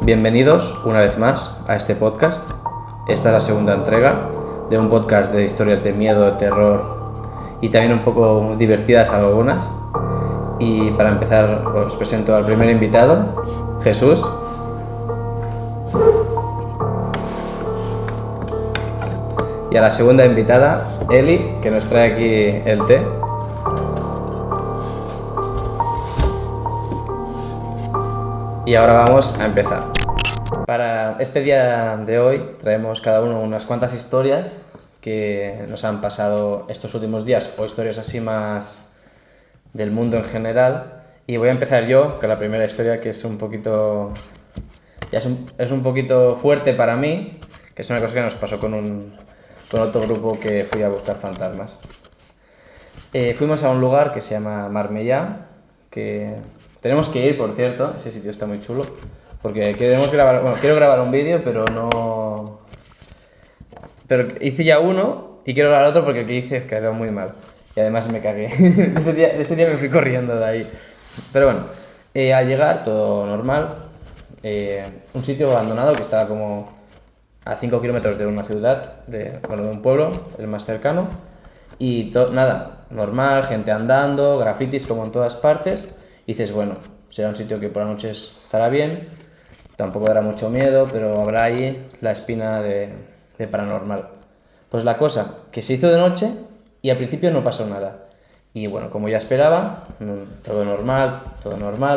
Bienvenidos una vez más a este podcast. Esta es la segunda entrega de un podcast de historias de miedo, terror y también un poco divertidas algunas. Y para empezar os presento al primer invitado, Jesús. Y a la segunda invitada, Eli, que nos trae aquí el té. Y ahora vamos a empezar. Para este día de hoy traemos cada uno unas cuantas historias que nos han pasado estos últimos días o historias así más del mundo en general. Y voy a empezar yo con la primera historia, que es un poquito... es un poquito fuerte para mí, que es una cosa que nos pasó con otro grupo que fui a buscar fantasmas. Fuimos a un lugar que se llama Marbella, que tenemos que ir, por cierto. Ese sitio está muy chulo, porque quiero grabar un vídeo, pero hice ya uno y quiero grabar otro porque el que hice quedó muy mal y además me cagué. ese día me fui corriendo de ahí, pero bueno, al llegar todo normal. Un sitio abandonado que estaba como a 5 kilómetros de una ciudad, de un pueblo, el más cercano. Y nada, normal, gente andando, grafitis como en todas partes. Y dices, bueno, será un sitio que por la noche estará bien, tampoco dará mucho miedo, pero habrá ahí la espina de paranormal. Pues la cosa, que se hizo de noche y al principio no pasó nada. Y bueno, como ya esperaba, todo normal,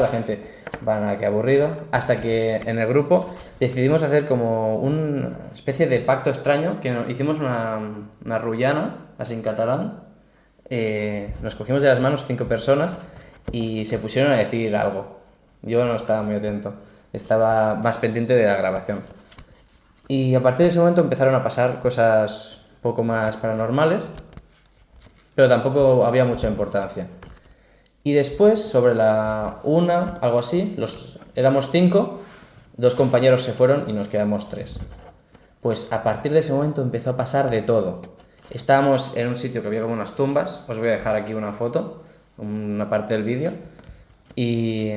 la gente va, nada, que aburrido, hasta que en el grupo decidimos hacer como una especie de pacto extraño, que hicimos una rullana, así en catalán. Nos cogimos de las manos 5 personas y se pusieron a decir algo. Yo no estaba muy atento, estaba más pendiente de la grabación. Y a partir de ese momento empezaron a pasar cosas un poco más paranormales, pero tampoco había mucha importancia. Y después, sobre la 1, algo así, éramos 5, 2 compañeros se fueron y nos quedamos 3. Pues a partir de ese momento empezó a pasar de todo. Estábamos en un sitio que había como unas tumbas, os voy a dejar aquí una foto, una parte del vídeo, y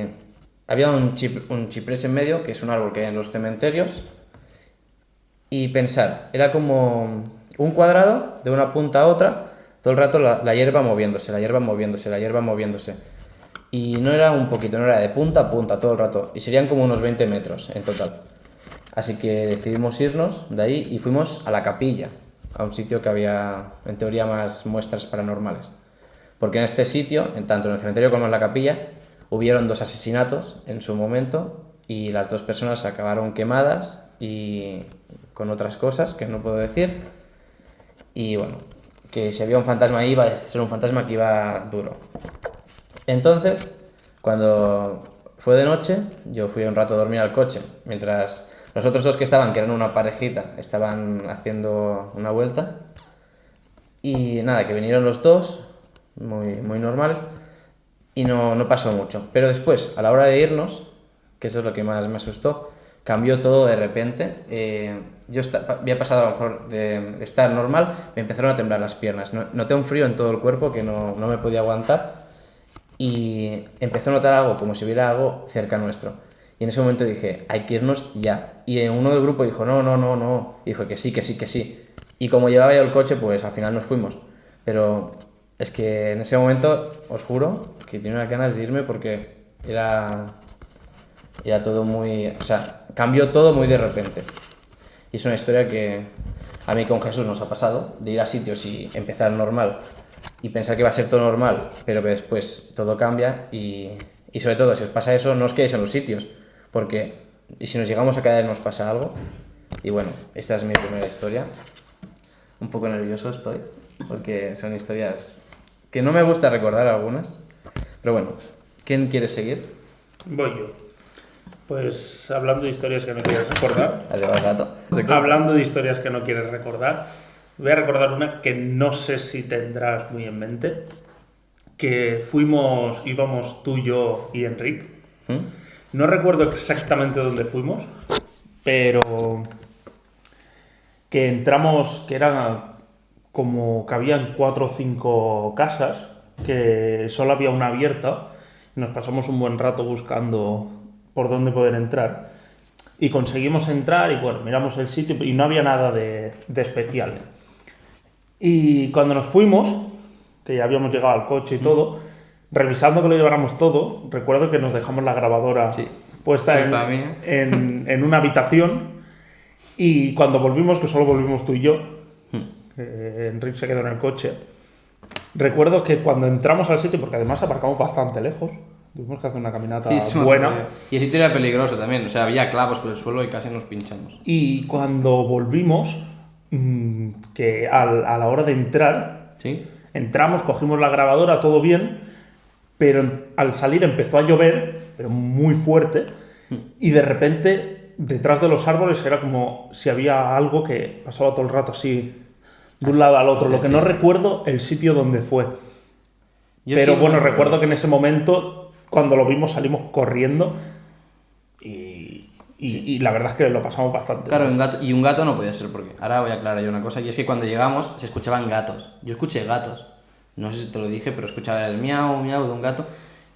había un ciprés en medio, que es un árbol que hay en los cementerios, y pensar, era como un cuadrado de una punta a otra, todo el rato la hierba moviéndose, la hierba moviéndose. Y no era un poquito, no era de punta a punta todo el rato, y serían como unos 20 metros en total. Así que decidimos irnos de ahí y fuimos a la capilla, a un sitio que había, en teoría, más muestras paranormales. Porque en este sitio, tanto en el cementerio como en la capilla, hubieron 2 asesinatos en su momento y las 2 personas acabaron quemadas y con otras cosas que no puedo decir. Y bueno, que si había un fantasma ahí, iba a ser un fantasma que iba duro. Entonces, cuando fue de noche, yo fui un rato a dormir al coche, mientras los otros 2 que estaban, que eran una parejita, estaban haciendo una vuelta. Y nada, que vinieron los 2, muy normales, y no pasó mucho. Pero después, a la hora de irnos, que eso es lo que más me asustó, cambió todo de repente. Yo había pasado a lo mejor de estar normal, me empezaron a temblar las piernas. Noté un frío en todo el cuerpo que no me podía aguantar y empecé a notar algo, como si hubiera algo cerca nuestro. Y en ese momento dije, hay que irnos ya. Y uno del grupo dijo, no. Y dijo que sí. Y como llevaba yo el coche, pues al final nos fuimos. Pero es que en ese momento, os juro, que tenía unas ganas de irme porque era todo muy... O sea, cambió todo muy de repente. Y es una historia que a mí con Jesús nos ha pasado, de ir a sitios y empezar normal y pensar que va a ser todo normal, pero que después todo cambia y sobre todo, si os pasa eso, no os quedéis en los sitios, porque si nos llegamos a caer nos pasa algo. Y bueno, esta es mi primera historia. Un poco nervioso estoy, porque son historias que no me gusta recordar algunas, pero bueno, ¿quién quiere seguir? Voy yo. Pues hablando de historias que no quieres recordar. Hablando de historias que no quieres recordar, voy a recordar una que no sé si tendrás muy en mente. Que íbamos tú, yo y Enric. No recuerdo exactamente dónde fuimos, pero que entramos, que eran como que habían 4 o 5 casas, que solo había una abierta. Nos pasamos un buen rato buscando por dónde poder entrar. y conseguimos entrar y bueno, miramos el sitio y no había nada de especial. Y cuando nos fuimos, que ya habíamos llegado al coche y todo, revisando que lo lleváramos todo, recuerdo que nos dejamos la grabadora puesta en una habitación y cuando volvimos, que solo volvimos tú y yo, Enrique se quedó en el coche, recuerdo que cuando entramos al sitio, porque además aparcamos bastante lejos, tuvimos que hacer una caminata buena. Y el sitio era peligroso también, o sea, había clavos por el suelo y casi nos pinchamos. Y cuando volvimos, que a la hora de entrar, entramos, cogimos la grabadora, todo bien, pero al salir empezó a llover, pero muy fuerte, y de repente, detrás de los árboles era como si había algo que pasaba todo el rato así, de un lado al otro. Lo que no recuerdo el sitio donde fue. Pero bueno, recuerdo que en ese momento, cuando lo vimos, salimos corriendo y la verdad es que lo pasamos bastante. Claro, un gato no podía ser, porque ahora voy a aclarar yo una cosa, y es que cuando llegamos se escuchaban gatos. Yo escuché gatos. No sé si te lo dije, pero escuchaba el miau, miau de un gato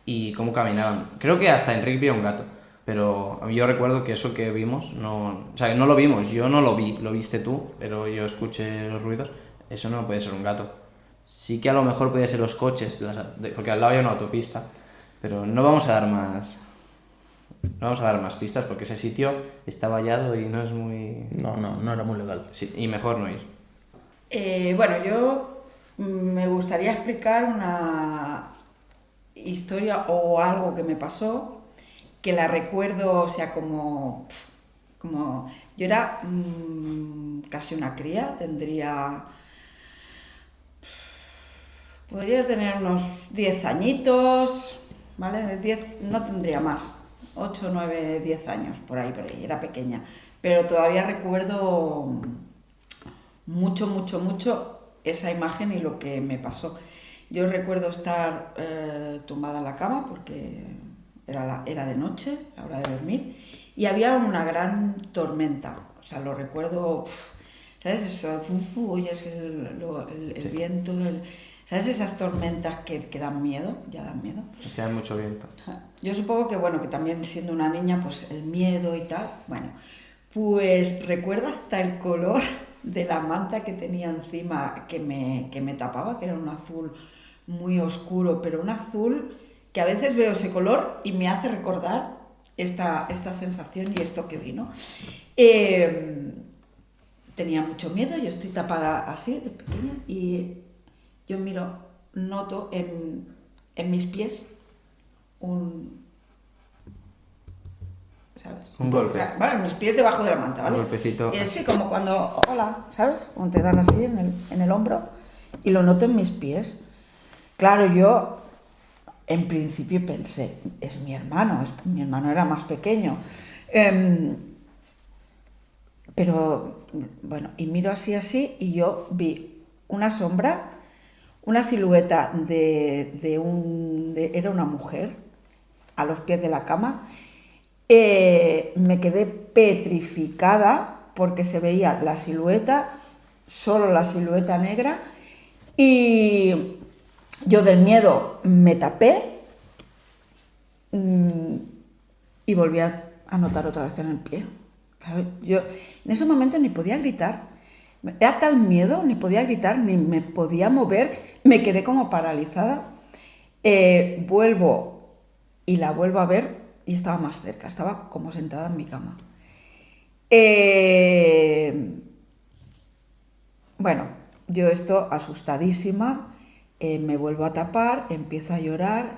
y cómo caminaban. Creo que hasta Enrique vio un gato, pero yo recuerdo que eso que vimos, no lo vimos, yo no lo vi, lo viste tú, pero yo escuché los ruidos, eso no puede ser un gato. Sí que a lo mejor podía ser los coches, porque al lado había una autopista, pero no vamos a dar más pistas porque ese sitio está vallado y no es muy... No era muy legal. Sí, y mejor no ir. Bueno, yo me gustaría explicar una historia o algo que me pasó, que la recuerdo, o sea, como yo era casi una cría, podría tener unos 10 añitos, ¿vale? De 10 no tendría más, 8, 9, 10 años, por ahí, era pequeña, pero todavía recuerdo mucho esa imagen y lo que me pasó. Yo recuerdo estar tumbada en la cama porque era de noche, la hora de dormir, y había una gran tormenta. O sea, lo recuerdo, ¿sabes? Eso, oyes el viento, ¿sabes? Esas tormentas que dan miedo, ya dan miedo. Que hay mucho viento. Yo supongo que, bueno, que también siendo una niña, pues el miedo y tal, bueno, pues recuerdo hasta el color de la manta que tenía encima que me tapaba, que era un azul muy oscuro, pero un azul que a veces veo ese color y me hace recordar esta sensación y esto que vi, ¿no? Tenía mucho miedo, yo estoy tapada así de pequeña y yo noto en mis pies ¿sabes? Un golpe. Vale, mis pies debajo de la manta, ¿vale? Un golpecito. Sí, como cuando, hola, ¿sabes? Como te dan así en el hombro y lo noto en mis pies. Claro, yo en principio pensé, es mi hermano era más pequeño. Pero, bueno, y miro así y yo vi una sombra, una silueta era una mujer a los pies de la cama. Me quedé petrificada porque se veía la silueta, solo la silueta negra, y yo del miedo me tapé y volví a notar otra vez en el pie. Yo en ese momento ni podía gritar, era tal miedo, ni podía gritar, ni me podía mover, me quedé como paralizada. Vuelvo a ver y estaba más cerca, estaba como sentada en mi cama. Bueno, yo esto asustadísima, me vuelvo a tapar, empiezo a llorar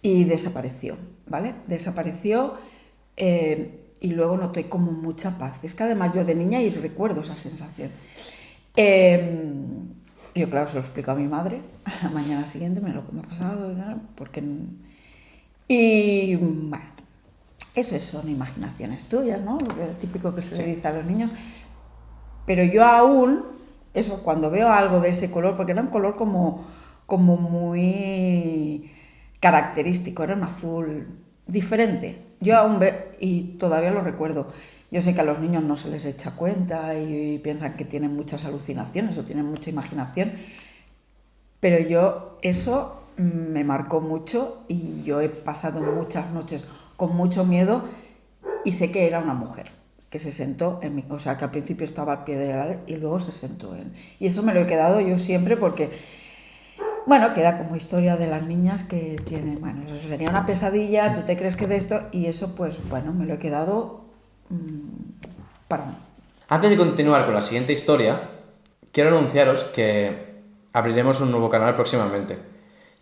y desapareció, ¿vale? Desapareció y luego noté como mucha paz. Es que además yo de niña y recuerdo esa sensación. Yo claro, se lo explico a mi madre a la mañana siguiente, mira lo que me ha pasado, porque... Y bueno, eso son imaginaciones tuyas, ¿no? Lo típico que se le dice a los niños. Pero yo aún, eso, cuando veo algo de ese color, porque era un color como muy característico, era un azul diferente. Yo aún y todavía lo recuerdo. Yo sé que a los niños no se les echa cuenta y piensan que tienen muchas alucinaciones o tienen mucha imaginación, pero yo eso me marcó mucho y yo he pasado muchas noches con mucho miedo y sé que era una mujer que se sentó en mi... O sea, que al principio estaba al pie de la... y luego se sentó en... Y eso me lo he quedado yo siempre porque... Bueno, queda como historia de las niñas que tienen... Bueno, eso sería una pesadilla, tú te crees que de esto... Y eso, pues, bueno, me lo he quedado para mí. Antes de continuar con la siguiente historia, quiero anunciaros que abriremos un nuevo canal próximamente.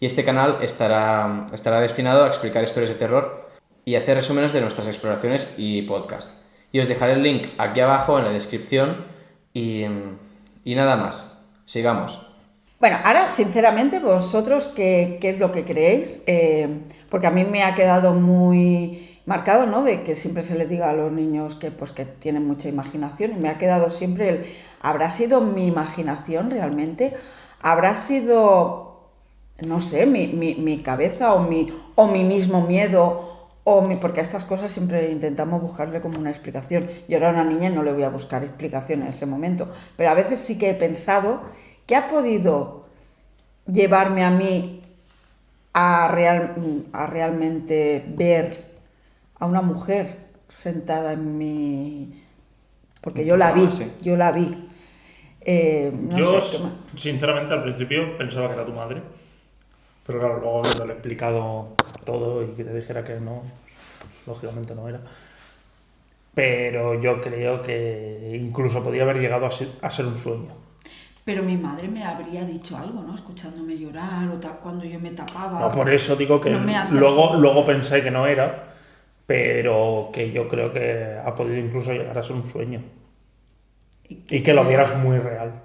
Y este canal estará destinado a explicar historias de terror y hacer resúmenes de nuestras exploraciones y podcast. Y os dejaré el link aquí abajo en la descripción y nada más. Sigamos. Bueno, ahora, sinceramente, vosotros, ¿qué es lo que creéis? Porque a mí me ha quedado muy marcado, ¿no? De que siempre se les diga a los niños que, pues, que tienen mucha imaginación, y me ha quedado siempre el... ¿Habrá sido mi imaginación realmente? ¿Habrá sido, no sé, mi cabeza o mi mismo miedo? Porque a estas cosas siempre intentamos buscarle como una explicación. Yo era una niña y no le voy a buscar explicación en ese momento. Pero a veces sí que he pensado que ha podido llevarme a mí a realmente ver a una mujer sentada en mi... Porque yo la vi, Sí. yo la vi. No Yo, sé, sinceramente, al principio pensaba que era tu madre. Pero claro, luego habiéndole explicado todo y que te dijera que no, pues, lógicamente no era. Pero yo creo que incluso podía haber llegado a ser un sueño. Pero mi madre me habría dicho algo, ¿no? Escuchándome llorar o cuando yo me tapaba. No, por eso digo que No me hace luego pensé que no era, pero que yo creo que ha podido incluso llegar a ser un sueño. Y que lo vieras muy real.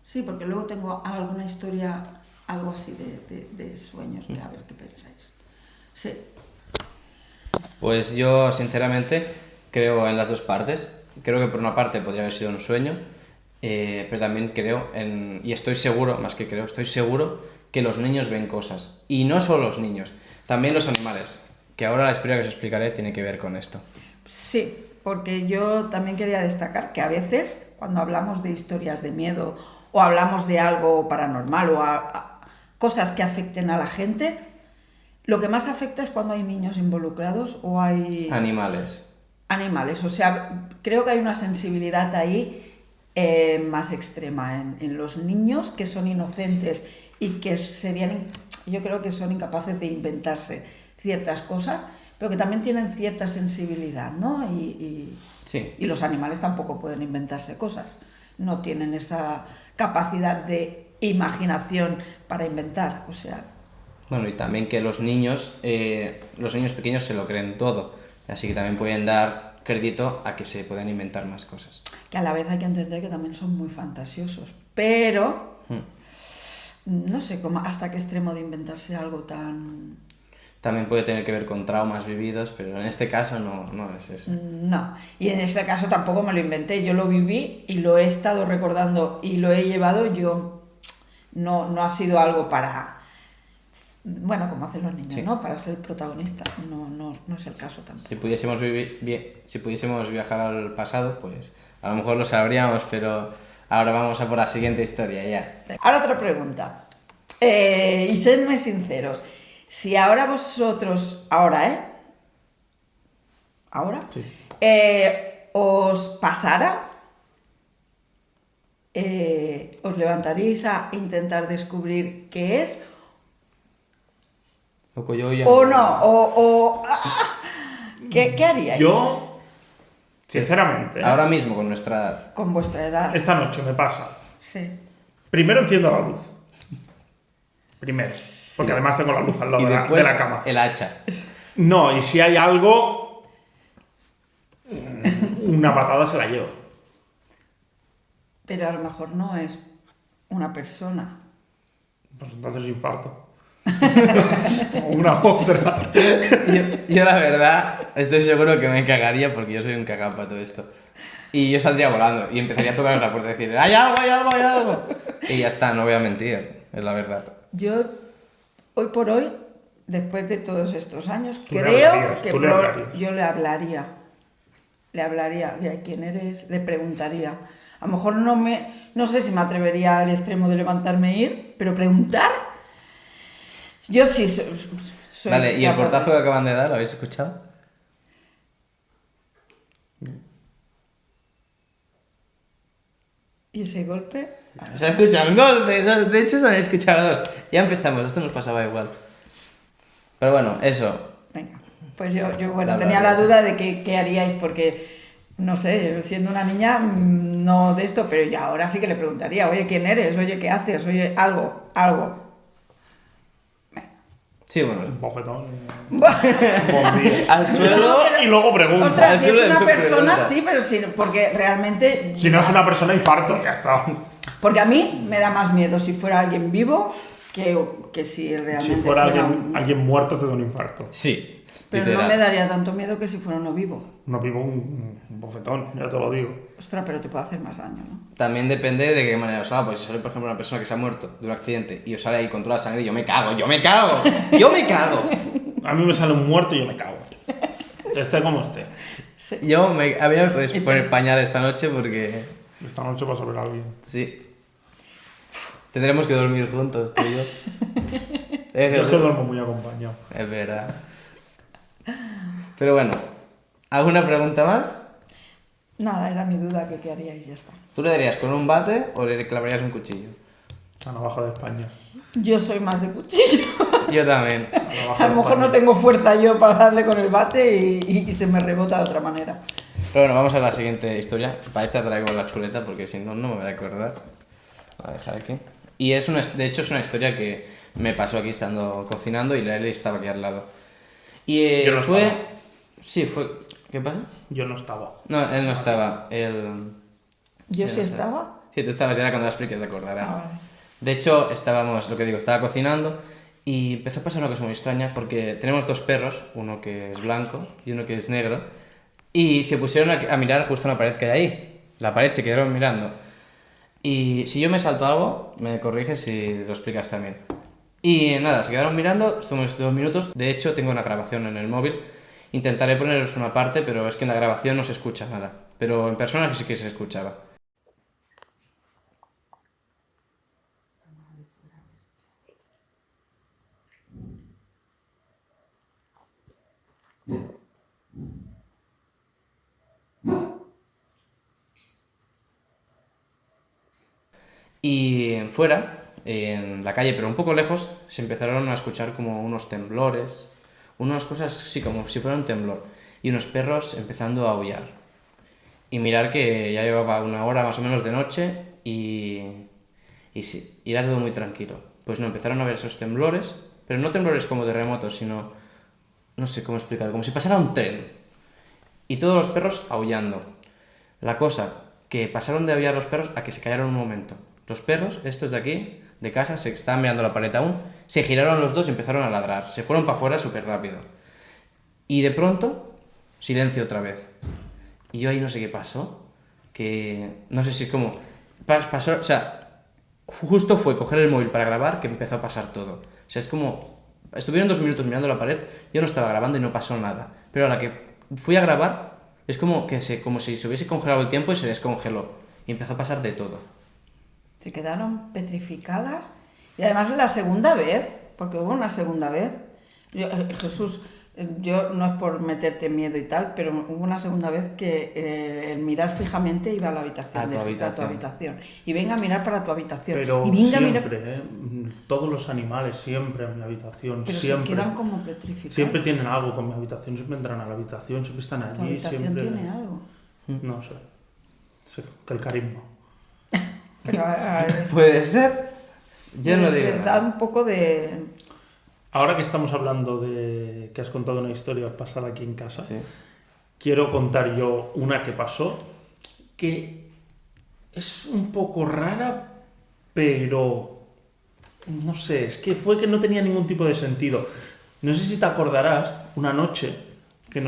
Sí, porque luego tengo alguna historia, algo así de sueños, que a ver qué pensáis. Sí. Pues yo, sinceramente, creo en las dos partes. Creo que por una parte podría haber sido un sueño, pero también creo y estoy seguro, más que creo, estoy seguro que los niños ven cosas. Y no solo los niños, también los animales, que ahora la historia que os explicaré tiene que ver con esto. Sí, porque yo también quería destacar que a veces, cuando hablamos de historias de miedo o hablamos de algo paranormal o a cosas que afecten a la gente, lo que más afecta es cuando hay niños involucrados o hay... Animales. Animales. O sea, creo que hay una sensibilidad ahí más extrema en los niños, que son inocentes y que yo creo que son incapaces de inventarse ciertas cosas, pero que también tienen cierta sensibilidad, ¿no? Sí. Y los animales tampoco pueden inventarse cosas, no tienen esa capacidad de imaginación para inventar, o sea... Bueno, y también que los niños pequeños se lo creen todo, así que también pueden dar crédito a que se pueden inventar más cosas. Que a la vez hay que entender que también son muy fantasiosos, pero no sé hasta qué extremo de inventarse algo tan... También puede tener que ver con traumas vividos, pero en este caso no es eso. No, y en este caso tampoco me lo inventé, yo lo viví y lo he estado recordando y lo he llevado yo. No ha sido algo para... Bueno, como hacen los niños, Sí. ¿no? Para ser protagonista. No es el caso tampoco. Si pudiésemos viajar al pasado, pues a lo mejor lo sabríamos, pero ahora vamos a por la siguiente historia ya. Ahora otra pregunta. Y sedme sinceros. Si ahora vosotros... Ahora, ¿eh? ¿Ahora? Sí. Os pasara... ¿os levantaríais a intentar descubrir qué es? Loco, yo ya ¿O no? ¿Qué haríais? Yo, sinceramente, Ahora mismo, con nuestra edad. Con vuestra edad. esta noche me pasa. Sí. Primero enciendo la luz. Primero. Porque además tengo la luz al lado Y de después la cama. el hacha. No, y si hay algo, una patada se la llevo. Pero a lo mejor no es una persona. Pues entonces infarto. O una otra. Yo la verdad estoy seguro que me cagaría porque yo soy un cagao para todo esto. Y yo saldría volando y empezaría a tocar la puerta y decir ¡hay algo, hay algo, hay algo! Y ya está, no voy a mentir, es la verdad. Yo, hoy por hoy, después de todos estos años, Tú le creo hablarías, que tú le hablarías. yo le hablaría. Le hablaría. ¿Quién eres? Le preguntaría. A lo mejor no sé si me atrevería al extremo de levantarme e ir, pero preguntar. Yo sí soy Vale, ¿y el capaz de- portazo que acaban de dar, lo habéis escuchado? ¿Y ese golpe? Se ha escuchado un golpe, de hecho se han escuchado dos. Ya empezamos, esto nos pasaba igual. Pero bueno, eso. Venga, pues yo bueno, Dale, tenía dale, la duda de qué haríais, porque, no sé, siendo una niña, no de esto, pero ya ahora sí que le preguntaría, oye, ¿quién eres? Oye, ¿qué haces? Oye, algo. Sí, bueno. Un bofetón. Bombilla. Al suelo. Y luego pregunta. Ostras, si Eso es es una lo que persona, pregunta. sí, pero sí, porque realmente... Si no es una persona, infarto, ya está. Porque a mí me da más miedo si fuera alguien vivo que si realmente Si fuera un- alguien muerto, te da un infarto. Sí. Pero literal. no me daría tanto miedo que si fuera uno vivo. No vivo un bofetón, ya te lo digo. Ostras, pero te puede hacer más daño, ¿no? También depende de qué manera os haga, pues si sale, por ejemplo, una persona que se ha muerto de un accidente y os sale ahí con toda la sangre, yo me cago. A mí me sale un muerto y yo me cago. Esté como esté. Sí. A mí me podéis poner pañal esta noche porque... Esta noche vas a ver a alguien. Sí. Tendremos que dormir juntos, tú y yo. Yo es que duermo muy acompañado. Es verdad. Pero bueno, ¿alguna pregunta más? Nada, era mi duda, que qué haríais, ya está. ¿Tú le darías con un bate o le clavarías un cuchillo? La navaja de España. Yo soy más de cuchillo. Yo también. La navaja A de lo mejor no España. tengo fuerza yo para darle con el bate y se me rebota de otra manera. Pero bueno, vamos a la siguiente historia. Para esta traigo la chuleta porque si no, no me voy a acordar. Voy a dejar aquí. Y de hecho es una historia que me pasó aquí estando cocinando y la Eli estaba aquí al lado. Y Yo no fue... estaba. Sí, fue... ¿Qué pasa? Yo no estaba. No, él no estaba. Él... ¿Yo Yo sí no sé. estaba? Sí, tú estabas, ya era cuando la expliqué, te acordarás. Ah, vale. De hecho, estaba cocinando y empezó a pasar una cosa muy extraña porque tenemos dos perros, uno que es blanco y uno que es negro, y se pusieron a mirar justo en la pared que hay ahí. La pared se quedaron mirando. Y si yo me salto algo, me corriges y lo explicas también. Y nada, se quedaron mirando, estuvimos 2 minutos. De hecho, tengo una grabación en el móvil. Intentaré poneros una parte, pero es que en la grabación no se escucha nada. Pero en persona sí que se escuchaba. Y fuera, en la calle, pero un poco lejos, se empezaron a escuchar como unos temblores, unas cosas, sí, como si fuera un temblor, y unos perros empezando a aullar. Y mirar que ya llevaba 1 hora más o menos de noche y sí, y era todo muy tranquilo. Pues no, empezaron a ver esos temblores, pero no temblores como terremotos, sino, no sé cómo explicar, como si pasara un tren. Y todos los perros aullando. La cosa, que pasaron de aullar los perros a que se callaron un momento. Los perros, estos de aquí, de casa, se estaban mirando la pared aún, se giraron los dos y empezaron a ladrar. Se fueron para afuera súper rápido. Y de pronto, silencio otra vez. Y yo ahí no sé qué pasó, que no sé si es como... Pasó, o sea, justo fue coger el móvil para grabar que empezó a pasar todo. O sea, es como... Estuvieron 2 minutos mirando la pared, yo no estaba grabando y no pasó nada. Pero a la que fui a grabar, es como si se hubiese congelado el tiempo y se descongeló. Y empezó a pasar de todo. Se quedaron petrificadas. Y además la segunda vez, porque hubo una segunda vez, Jesús, yo no es por meterte miedo y tal, pero hubo una segunda vez que el mirar fijamente iba a la habitación, A tu a tu habitación. Y venga a mirar para tu habitación. Pero y venga siempre, a mirar... todos los animales siempre en mi habitación, Pero siempre. se quedan como petrificados. Siempre tienen algo con mi habitación, siempre entran a la habitación, siempre están ¿Tu allí, habitación siempre... tiene algo? No sé. Sí, que el carisma. Pero ¿Puede ser? Yo no digo da nada. un poco de... Ahora que estamos hablando de que has contado una historia pasada aquí en casa, Sí. quiero contar yo una que pasó que es un poco rara, pero no sé, es que fue que no tenía ningún tipo de sentido. No sé si te acordarás, una noche que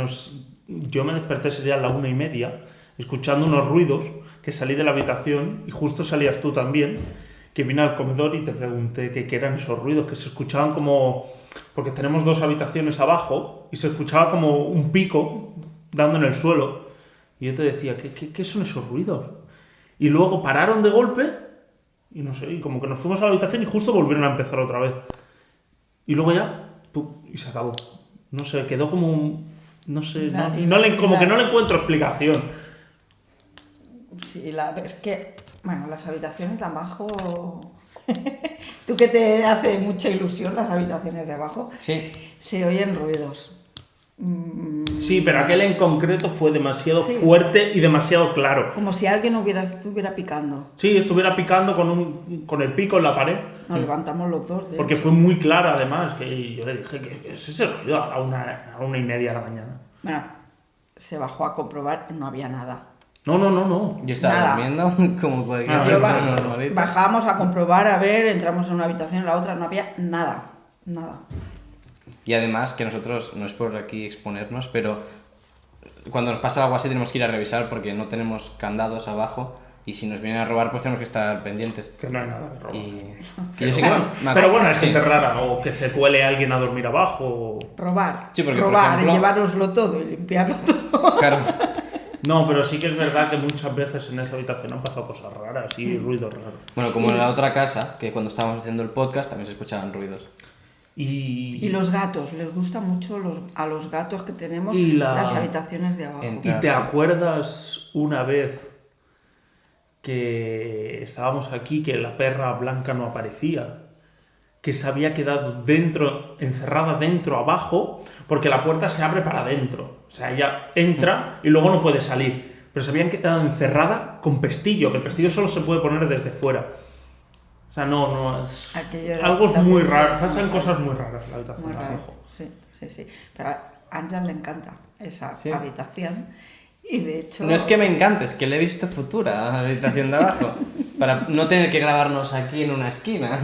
yo me desperté, sería a la 1:30, escuchando unos ruidos, que salí de la habitación y justo salías tú también, que vine al comedor y te pregunté qué eran esos ruidos, que se escuchaban como... Porque tenemos 2 habitaciones abajo y se escuchaba como un pico dando en el suelo. Y yo te decía, ¿qué son esos ruidos? Y luego pararon de golpe y no sé, y como que nos fuimos a la habitación y justo volvieron a empezar otra vez. Y luego ya, ¡pum!, y se acabó. No sé, quedó como un... No sé, como que no le encuentro explicación. Sí, es que Bueno, las habitaciones de abajo... Tú que te hace mucha ilusión las habitaciones de abajo, Sí. se oyen ruidos. Sí, pero aquel en concreto fue demasiado Sí. fuerte y demasiado claro. Como si alguien estuviera picando. Sí, estuviera picando con el pico en la pared. Nos levantamos los dos. Porque fue muy clara además, que yo le dije que es ese ruido a 1:30 de la mañana. Bueno, se bajó a comprobar y no había nada. No. Yo estaba Nada. durmiendo como cualquier Ah, persona yo normalita. Bajamos a comprobar, a ver, entramos en una habitación, en la otra, no había nada. Nada. Y además que nosotros, no es por aquí exponernos, pero cuando nos pasa algo así tenemos que ir a revisar porque no tenemos candados abajo y si nos vienen a robar pues tenemos que estar pendientes. Que no hay nada que robar. Y que yo sé que Pero bueno, hay sí. gente rara, o que se cuele alguien a dormir abajo. Robar. Sí, porque, por robar ejemplo- y llevároslo todo y limpiarlo todo. Claro. No, pero sí que es verdad que muchas veces en esa habitación han pasado cosas raras y ruidos raros. Bueno, como en la otra casa, que cuando estábamos haciendo el podcast también se escuchaban ruidos. Y los gatos, les gusta mucho a los gatos que tenemos Y las habitaciones de abajo. En- ¿Y te acuerdas una vez que estábamos aquí, que la perra blanca no aparecía? Que se había quedado encerrada dentro, abajo, porque la puerta se abre para adentro. O sea, ella entra y luego no puede salir. Pero se habían quedado encerrada con pestillo, que el pestillo solo se puede poner desde fuera. O sea, no es... Aquello era Algo es también muy fue raro, muy pasan raro. cosas muy raras en la habitación Muy de raro. abajo. Sí. Pero a Ángel le encanta esa Sí. habitación. Y de hecho... No es que me encante, es que le he visto futura a la habitación de abajo. Para no tener que grabarnos aquí en una esquina.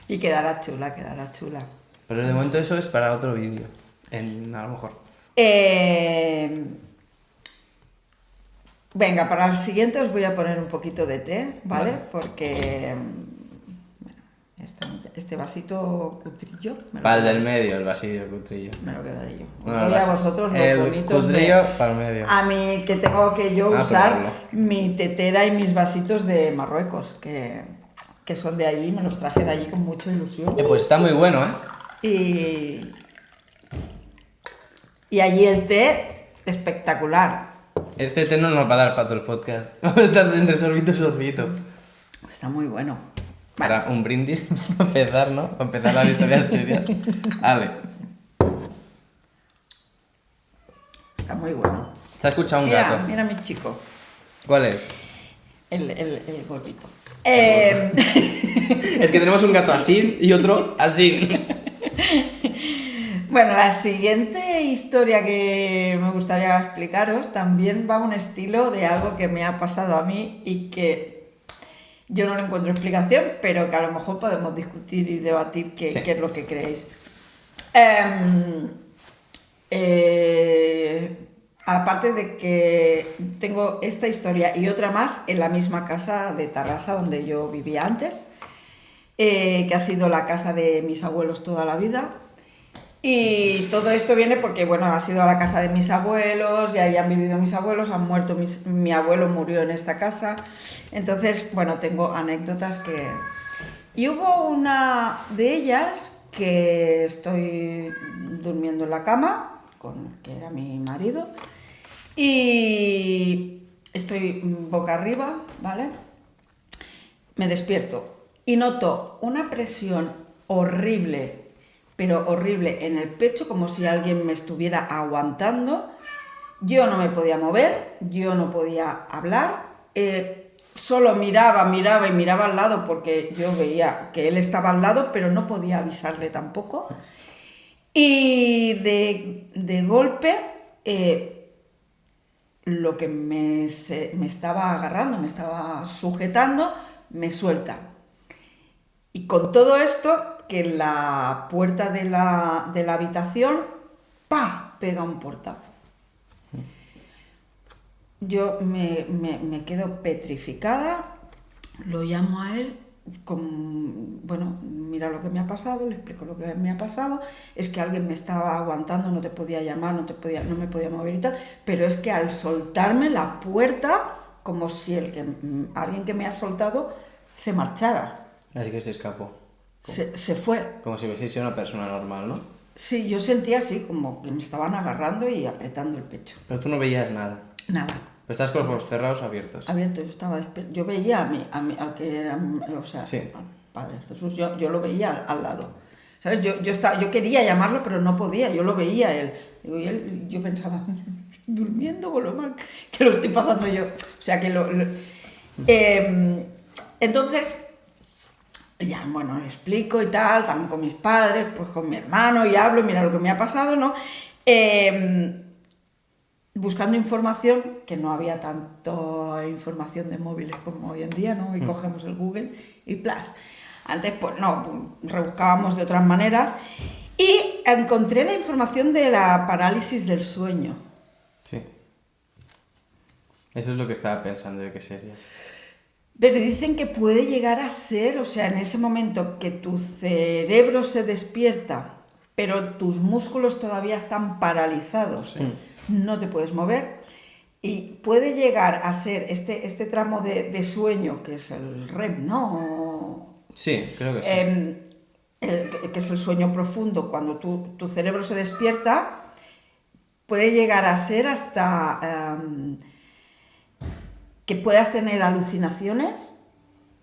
Y quedará chula, quedará chula. Pero de momento eso es para otro vídeo. A lo mejor. Venga, para el siguiente os voy a poner un poquito de té, ¿vale? Vale. Porque este vasito cutrillo Para el del quedaré- medio, el vasillo cutrillo. me lo quedaré yo. No, Os el doy a vas- vosotros los el bonitos cutrillo para el medio. A mí que tengo que yo Ah, usar probarlo. mi tetera y mis vasitos de Marruecos, que son de allí, me los traje de allí con mucha ilusión. Pues está muy bueno, ¿eh? Y allí el té, espectacular. Este té no nos va a dar para todo el podcast. Vamos a estar entre sorbito y sorbito. Está muy bueno. Para un brindis, para empezar, ¿no? Para empezar las historias serias. Vale. Está muy bueno. Se ha escuchado un Mira, gato. mira mi chico, ¿Cuál es? el gordito. Es que tenemos un gato así y otro así. Bueno, la siguiente historia que me gustaría explicaros también va a un estilo de algo que me ha pasado a mí y que yo no le encuentro explicación, pero que a lo mejor podemos discutir y debatir qué Sí. es lo que creéis. Aparte de que tengo esta historia y otra más en la misma casa de Tarrasa donde yo vivía antes, que ha sido la casa de mis abuelos toda la vida. Y todo esto viene porque, bueno, ha sido la casa de mis abuelos, y ahí han vivido mis abuelos, han muerto, mi abuelo murió en esta casa. Entonces, bueno, tengo anécdotas que... Y hubo una de ellas que estoy durmiendo en la cama, que era mi marido, y estoy boca arriba, ¿vale? Me despierto y noto una presión horrible, pero horrible en el pecho, como si alguien me estuviera aguantando. Yo no me podía mover, yo no podía hablar, solo miraba al lado porque yo veía que él estaba al lado, pero no podía avisarle tampoco. Y de golpe, lo que me estaba agarrando, me estaba sujetando, me suelta. Y con todo esto, que la puerta de la habitación, ¡pa!, pega un portazo. Yo me quedo petrificada, lo llamo a él, bueno, mira lo que me ha pasado, le explico lo que me ha pasado, es que alguien me estaba aguantando, no te podía llamar, no me podía mover y tal, pero es que al soltarme la puerta, como si alguien que me ha soltado se marchara. Así que se escapó. Se fue. Como si hubiese sido una persona normal, ¿no? Sí, yo sentía así, como que me estaban agarrando y apretando el pecho. Pero tú no veías nada. Nada. Pues estás con los ojos cerrados o abiertos. Abierto, yo estaba yo veía al que era, o sea, Sí. al Padre Jesús, yo lo veía al lado. ¿Sabes? Yo quería llamarlo, pero no podía, yo lo veía a él. Digo, y él, yo pensaba, durmiendo con lo mal que lo estoy pasando yo. O sea, que entonces, ya, bueno, le explico y tal, también con mis padres, pues con mi hermano, y hablo, mira lo que me ha pasado, ¿no? Buscando información, que no había tanta información de móviles como hoy en día, ¿no? Hoy cogemos el Google y ¡plas! Antes, pues no, rebuscábamos de otras maneras y encontré la información de la parálisis del sueño. Sí. Eso es lo que estaba pensando de qué sería. Pero dicen que puede llegar a ser, o sea, en ese momento que tu cerebro se despierta, pero tus músculos todavía están paralizados, no te puedes mover, y puede llegar a ser este tramo de sueño, que es el REM, ¿no? Sí, creo que sí. Que es el sueño profundo, cuando tu cerebro se despierta, puede llegar a ser hasta que puedas tener alucinaciones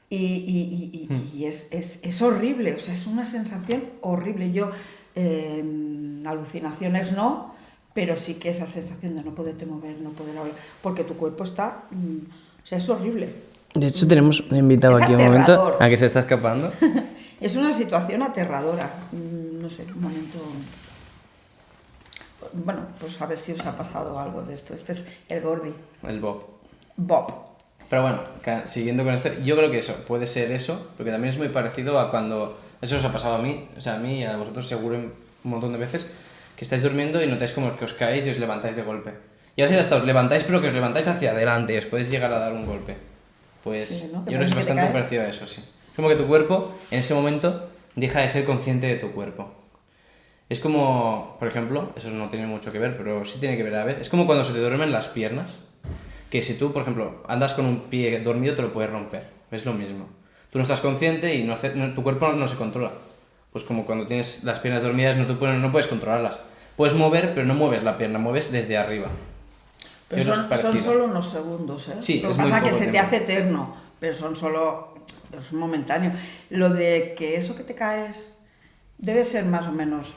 y es horrible, o sea, es una sensación horrible. Yo, alucinaciones no, pero sí que esa sensación de no poderte mover, no poder hablar, porque tu cuerpo está, o sea, es horrible. De hecho, tenemos un invitado Es aquí un aterrador. momento a que se está escapando. Es una situación aterradora, no sé, un momento... Bueno, pues a ver si os ha pasado algo de esto. Este es el Gordi. El Bob. Bob. Pero bueno, siguiendo con esto, yo creo que eso, puede ser eso, porque también es muy parecido a cuando... Eso os ha pasado a mí, o sea, a mí y a vosotros seguro un montón de veces, que estáis durmiendo y notáis como que os caéis y os levantáis de golpe. Y a veces hasta os levantáis, pero que os levantáis hacia adelante y os podéis llegar a dar un golpe. Pues Sí, ¿no? yo creo que es bastante parecido a eso, sí. Es como que tu cuerpo, en ese momento, deja de ser consciente de tu cuerpo. Es como, por ejemplo, eso no tiene mucho que ver, pero sí tiene que ver a la vez. Es como cuando se te duermen las piernas, que si tú, por ejemplo, andas con un pie dormido, te lo puedes romper. Es lo mismo. Tú no estás consciente y tu cuerpo no se controla. Pues como cuando tienes las piernas dormidas, no puedes controlarlas. Puedes mover, pero no mueves la pierna, mueves desde arriba. Pero son solo unos segundos, ¿eh? Sí, lo que es muy pasa es que poco se te tiempo. hace eterno, pero son solo... es momentáneo. Lo de que eso que te caes debe ser más o menos...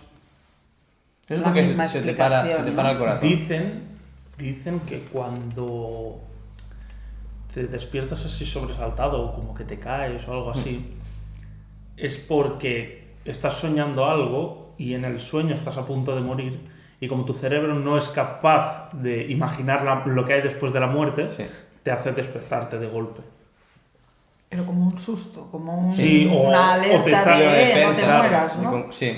Es la porque misma se te para explicación, el ¿no? corazón. Dicen que cuando te despiertas así sobresaltado o como que te caes o algo así, es porque estás soñando algo y en el sueño estás a punto de morir y como tu cerebro no es capaz de imaginar lo que hay después de la muerte, Sí. te hace despertarte de golpe. Pero como un susto, como Sí, una o alerta te está- de no te defensa, mueras, ¿no? Sí,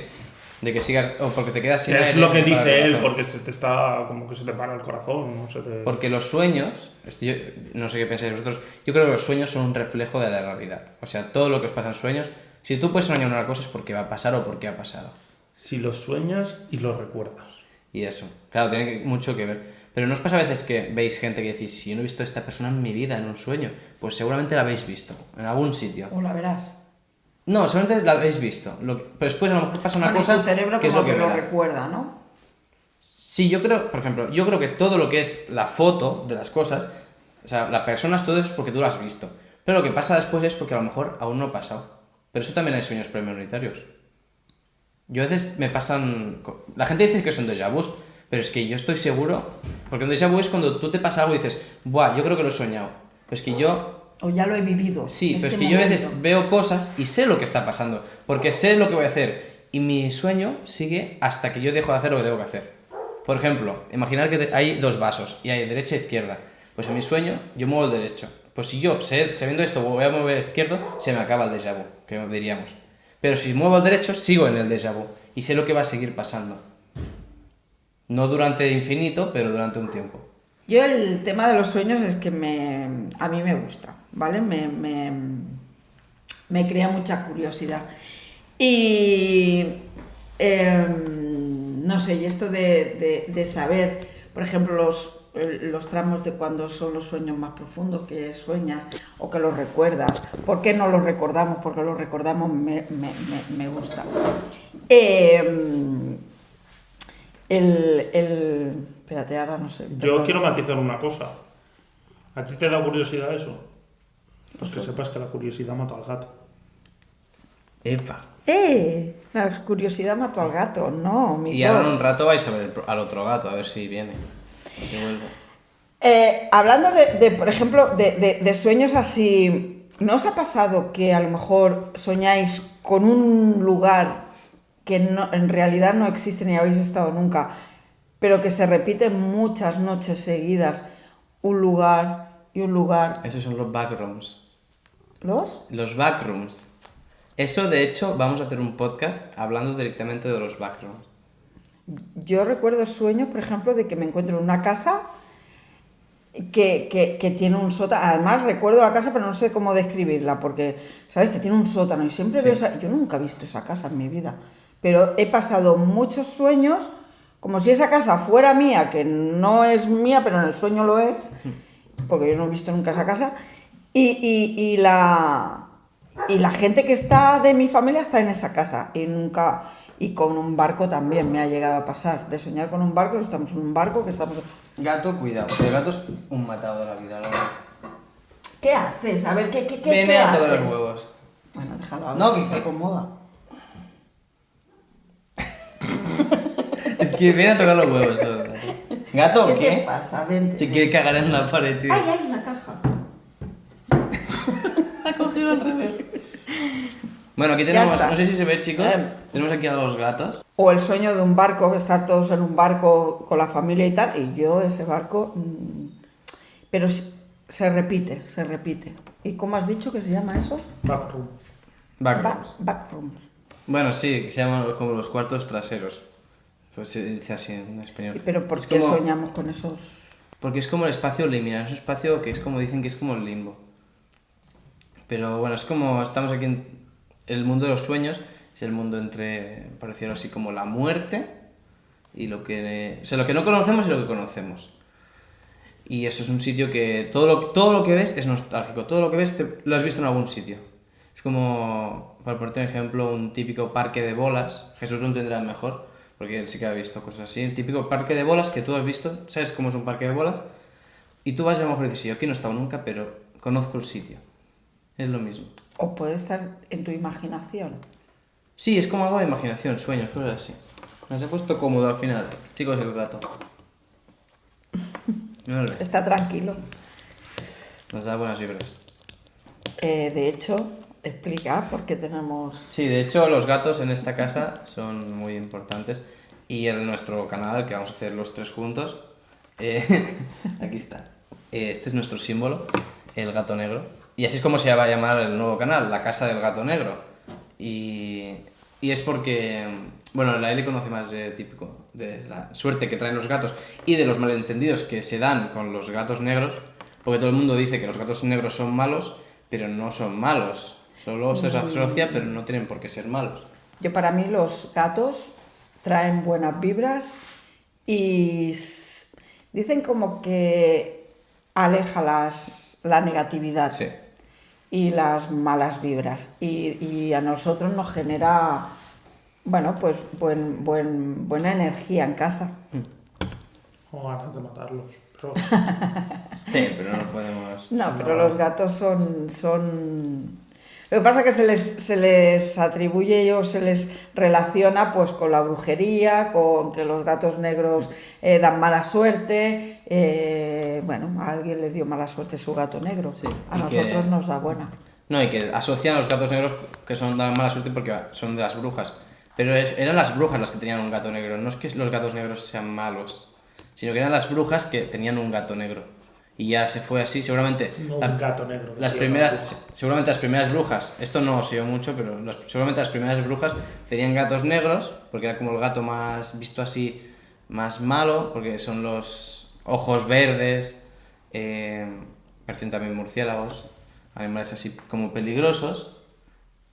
de que sigas, o porque te quedas sin Es aire, lo que te para el dice él, corazón. porque se te está como que se te para el corazón, ¿no? Porque los sueños, yo no sé qué pensáis vosotros, yo creo que los sueños son un reflejo de la realidad. O sea, todo lo que os pasa en sueños, si tú puedes soñar una cosa es porque va a pasar o porque ha pasado. Si lo sueñas y lo recuerdas. Y eso, claro, tiene mucho que ver. Pero ¿no os pasa a veces que veis gente que decís, si yo no he visto a esta persona en mi vida en un sueño? Pues seguramente la habéis visto, en algún sitio. O la verás. No, seguramente la habéis visto. Pero después a lo mejor pasa una Bueno, y cosa tu cerebro que es como lo que lo verá. recuerda, ¿no? Sí, yo creo, por ejemplo, yo creo que todo lo que es la foto de las cosas, o sea, las personas, todo eso es porque tú lo has visto. Pero lo que pasa después es porque a lo mejor aún no ha pasado. Pero eso también hay sueños premonitarios. Yo a veces me pasan... La gente dice que son déjà vus, pero es que yo estoy seguro... Porque un déjà vu es cuando tú te pasa algo y dices, buah, yo creo que lo he soñado. Pero es que yo... O ya lo he vivido. Sí, en pero es este que yo a momento. veces veo cosas y sé lo que está pasando. Porque sé lo que voy a hacer. Y mi sueño sigue hasta que yo dejo de hacer lo que tengo que hacer. Por ejemplo, imaginar que hay dos vasos y hay derecha e izquierda. Pues en mi sueño yo muevo el derecho. Pues si yo, sabiendo esto, voy a mover el izquierdo, se me acaba el déjà vu, que diríamos. Pero si muevo el derecho, sigo en el déjà vu. Y sé lo que va a seguir pasando. No durante infinito, pero durante un tiempo. Yo el tema de los sueños es que a mí me gusta, ¿vale? Me crea mucha curiosidad. Y no sé, y esto de saber, por ejemplo, los tramos de cuando son los sueños más profundos que sueñas o que los recuerdas. ¿Por qué no los recordamos? Porque los recordamos me gusta. Espérate, ahora no sé. Yo perdón. quiero matizar una cosa. ¿A ti te da curiosidad eso? Pues que sepas que la curiosidad mató al gato. Epa. La curiosidad mató al gato, no, mi Y ahora en un rato vais a ver al otro gato, a ver si viene. Si vuelve. Hablando por ejemplo, de sueños así, ¿no os ha pasado que a lo mejor soñáis con un lugar que en realidad no existe ni habéis estado nunca, pero que se repite muchas noches seguidas, un lugar y un lugar? Esos son los backrooms. ¿Los? Los backrooms. Eso, de hecho, vamos a hacer un podcast hablando directamente de los backrooms. Yo recuerdo sueños, por ejemplo, de que me encuentro en una casa que tiene un sótano. Además, recuerdo la casa, pero no sé cómo describirla, porque, ¿sabes? Que tiene un sótano y siempre veo yo nunca he visto esa casa en mi vida, pero he pasado muchos sueños como si esa casa fuera mía, que no es mía, pero en el sueño lo es, porque yo no he visto nunca esa casa, y la gente que está de mi familia está en esa casa, y con un barco también me ha llegado a pasar, de soñar con un barco, estamos en un barco, que estamos... Gato, cuidado, el gato es un matado de la vida, ¿no? ¿Qué haces? A ver, ¿qué Viene a tocar haces? los huevos. Bueno, déjalo, a ver No, si que- se acomoda. Es que viene a tocar los huevos. ¿Gato o ¿Qué te qué? pasa? Vente. Se quiere cagar en la pared, tío. ¡Ay, hay una caja! Ha cogido al revés. Bueno, aquí Ya tenemos, está. no sé si se ve, chicos, tenemos aquí a los gatos. O el sueño de un barco, estar todos en un barco con la familia y tal, y yo ese barco... pero se repite. ¿Y cómo has dicho que se llama eso? Backroom. Backrooms. Backrooms. Bueno, sí, que se llaman como los cuartos traseros. Pues se dice así en español. ¿Pero por Es qué como- soñamos con esos...? Porque es como el espacio liminal, es un espacio que es como dicen que es como el limbo. Pero bueno, es como estamos aquí en el mundo de los sueños, es el mundo entre, por decirlo así, como la muerte y lo que, o sea, lo que no conocemos y lo que conocemos. Y eso es un sitio que todo lo que ves es nostálgico, todo lo que ves lo has visto en algún sitio. Es como, para ponerte un ejemplo, un típico parque de bolas, Jesús lo entenderá mejor, porque él sí que ha visto cosas así, el típico parque de bolas que tú has visto, sabes cómo es un parque de bolas, y tú vas y a lo mejor dices, sí, yo aquí no he estado nunca, pero conozco el sitio. Es lo mismo. O puede estar en tu imaginación. Sí, es como algo de imaginación, sueños, cosas así. Me he puesto cómodo al final. Chicos, el gato. Vale. Está tranquilo. Nos da buenas vibras. De hecho, explica por qué tenemos... Sí, de hecho los gatos en esta casa son muy importantes. Y en nuestro canal, que vamos a hacer los tres juntos, aquí está. Este es nuestro símbolo, el gato negro. Y así es como se va a llamar el nuevo canal, la Casa del Gato Negro. Y es porque, bueno, la Eli conoce más de típico, de la suerte que traen los gatos y de los malentendidos que se dan con los gatos negros, porque todo el mundo dice que los gatos negros son malos, pero no son malos. Solo se les asocia, pero no tienen por qué ser malos. Yo para mí los gatos traen buenas vibras y dicen como que aleja la negatividad Sí. y las malas vibras y a nosotros nos genera, bueno, pues buena energía en casa. O ganas de matarlos. Pero Sí, pero no podemos... No, pero los gatos son... Lo que pasa es que se les atribuye o se les relaciona pues con la brujería, con que los gatos negros dan mala suerte. Bueno, a alguien le dio mala suerte su gato negro. Sí, A y nosotros que- nos da buena. No, y que asocian a los gatos negros que son dan mala suerte porque son de las brujas. Pero eran las brujas las que tenían un gato negro, no es que los gatos negros sean malos, sino que eran las brujas que tenían un gato negro. Y ya se fue así, seguramente... no un gato negro. Las tío, primeras, seguramente las primeras brujas, esto no se oyó mucho, pero seguramente las primeras brujas tenían gatos negros, porque era como el gato más visto así, más malo, porque son los ojos verdes, parecen también murciélagos, animales así como peligrosos,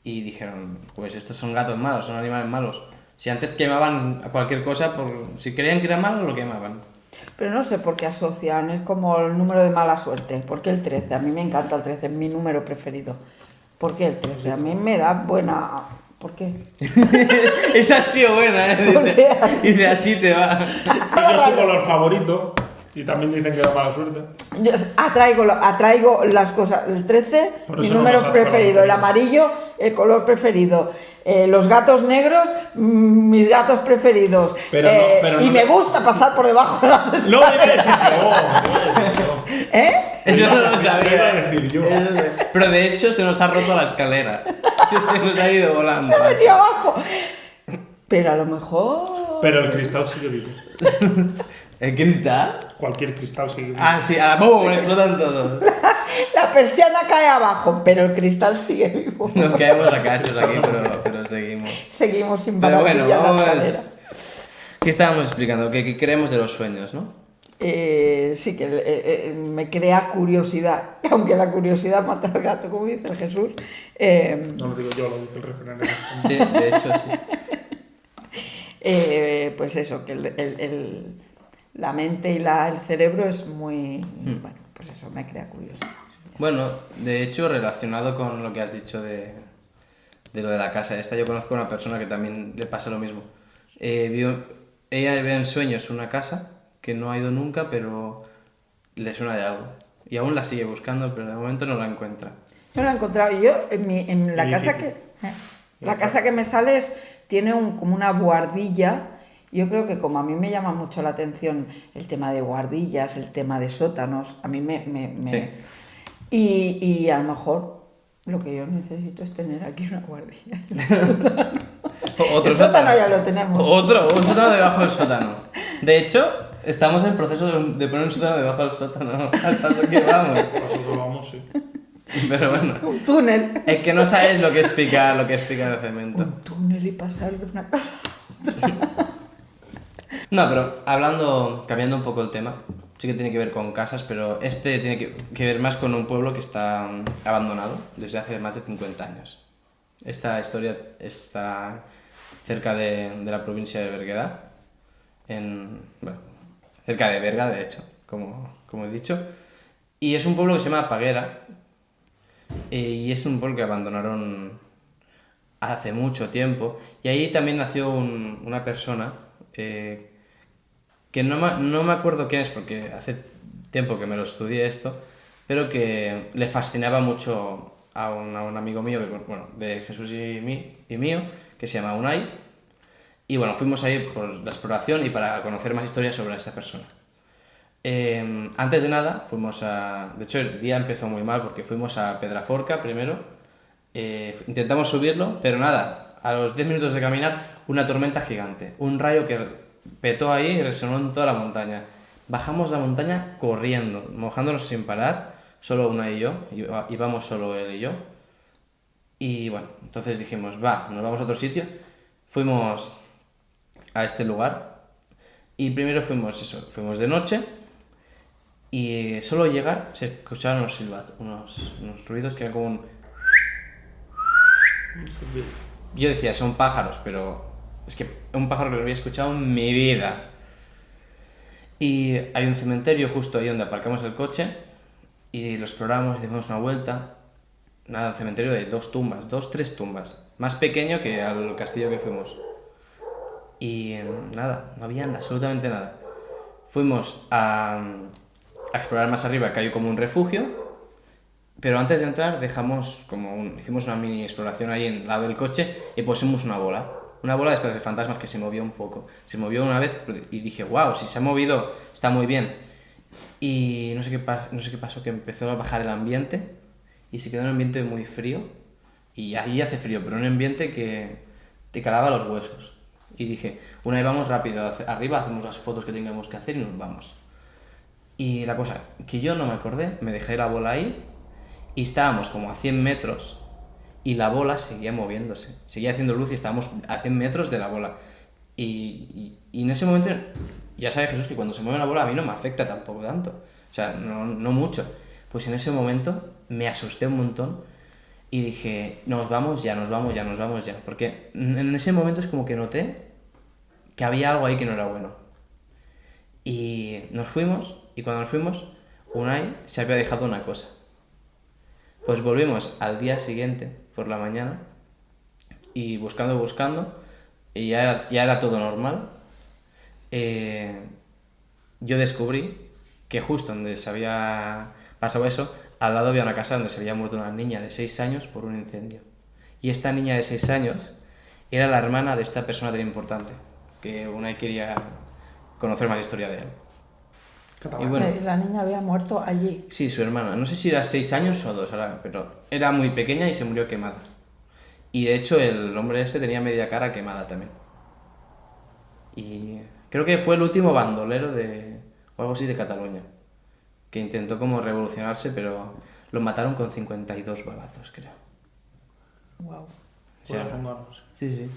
y dijeron, pues estos son gatos malos, son animales malos. Si antes quemaban a cualquier cosa, si creían que era malo, lo quemaban. Pero no sé por qué asocian, es como el número de mala suerte. ¿Por qué el 13? A mí me encanta el 13, es mi número preferido. ¿Por qué el 13? A mí me da buena... ¿Por qué? Esa ha sido buena, ¿Por qué? Y de así te va. Es su color favorito. Y también dicen que da mala suerte. Yo atraigo las cosas. El 13, Por mi eso no número pasas por la preferido. El lotería. amarillo, el color preferido. Los gatos negros, mis gatos preferidos. Pero no y no me te- gusta pasar por debajo de las escaleras. No, iba a decir yo. ¿Eh? Eso no lo Iba a sabía. decir yo. Pero de hecho se nos ha roto la escalera. Se nos ha ido volando. Se ha venido abajo. Pero a lo mejor... Pero el cristal sigue vivo. ¿El cristal? Cualquier cristal sigue vivo. Ah, sí, ¡bum! Explotan todos. La persiana cae abajo, pero el cristal sigue vivo. Nos caemos a cachos aquí, pero seguimos. Seguimos sin Pero baratilla bueno, en la vamos. escalera. ¿Qué estábamos explicando? Que creemos de los sueños, ¿no? Sí, que me crea curiosidad, aunque la curiosidad mata al gato, como dice Jesús. No lo digo yo, lo dice el refrán. Sí, de hecho sí. Pues eso, que la mente y el cerebro es muy... Bueno, pues eso, me crea curiosidad. Bueno, de hecho, relacionado con lo que has dicho de lo de la casa esta, yo conozco a una persona que también le pasa lo mismo. Ella ve en sueños una casa que no ha ido nunca, pero le suena de algo. Y aún la sigue buscando, pero de momento no la encuentra. Yo lo he encontrado. Yo, en la Muy casa difícil. la casa que me sale tiene como una buhardilla. Yo creo que como a mí me llama mucho la atención el tema de buhardillas, el tema de sótanos, a mí Sí. Y a lo mejor lo que yo necesito es tener aquí una buhardilla. Otro El sótano ya lo tenemos. Un sótano debajo del sótano. De hecho, estamos en proceso de poner un sótano debajo del sótano. Al paso que vamos. Nosotros vamos, sí. Pero bueno. Un túnel. Es que no sabes lo que explica el cemento. Un túnel y pasar de una casa. No, pero cambiando un poco el tema, sí que tiene que ver con casas, pero este tiene que ver más con un pueblo que está abandonado desde hace más de 50 años. Esta historia está cerca de la provincia de Berguedà, bueno, cerca de Berga, de hecho, como he dicho. Y es un pueblo que se llama Paguera, y es un pueblo que abandonaron hace mucho tiempo. Y ahí también nació una persona que no me acuerdo quién es porque hace tiempo que me lo estudié esto, pero que le fascinaba mucho a un amigo mío, de Jesús y mío, que se llama Unai. Y bueno, fuimos ahí por la exploración y para conocer más historias sobre esta persona. Antes de nada, de hecho el día empezó muy mal porque fuimos a Pedraforca primero, intentamos subirlo, pero nada, a los 10 minutos de caminar, una tormenta gigante, un rayo que petó ahí y resonó en toda la montaña. Bajamos la montaña corriendo, mojándonos sin parar, solo una y yo, íbamos solo él y yo. Y bueno, entonces dijimos, nos vamos a otro sitio. Fuimos a este lugar y primero fuimos de noche y solo llegar se escucharon unos silbatos, unos ruidos que eran como un... Yo decía, son pájaros, pero es que un pájaro que no había escuchado en mi vida. Y hay un cementerio justo ahí donde aparcamos el coche y lo exploramos y dimos una vuelta. Nada, un cementerio de 3 tumbas, más pequeño que al castillo que fuimos. Y nada, no había absolutamente nada. Fuimos a explorar más arriba, que hay como un refugio. Pero antes de entrar hicimos una mini exploración ahí en el lado del coche y pusimos una bola. Una bola de estas de fantasmas que se movió un poco. Se movió una vez y dije, wow, si se ha movido está muy bien. Y no sé qué pasó, que empezó a bajar el ambiente y se quedó un ambiente muy frío. Y ahí hace frío, pero un ambiente que te calaba los huesos. Y dije, una vez vamos rápido arriba, hacemos las fotos que tengamos que hacer y nos vamos. Y la cosa, que yo no me acordé, me dejé la bola ahí y estábamos como a 100 metros y la bola seguía moviéndose, seguía haciendo luz y estábamos a 100 metros de la bola. Y en ese momento, ya sabes Jesús que cuando se mueve una bola a mí no me afecta tampoco tanto, o sea, no mucho. Pues en ese momento me asusté un montón y dije, nos vamos ya, porque en ese momento es como que noté que había algo ahí que no era bueno. Y nos fuimos, y cuando nos fuimos, Unai se había dejado una cosa. Pues volvimos al día siguiente, por la mañana, y buscando, y ya era todo normal. Yo descubrí que justo donde se había pasado eso, al lado había una casa donde se había muerto una niña de 6 años por un incendio. Y esta niña de 6 años era la hermana de esta persona tan importante, que Unai quería conocer más historia de él. Y bueno, La niña había muerto allí. sí, su hermana. No sé si era 6 años o 2, pero era muy pequeña y se murió quemada. Y de hecho el hombre ese tenía media cara quemada también. Y creo que fue el último bandolero o algo así de Cataluña, que intentó como revolucionarse, pero lo mataron con 52 balazos, creo. Wow. O sea, Pues humanos. sí, sí.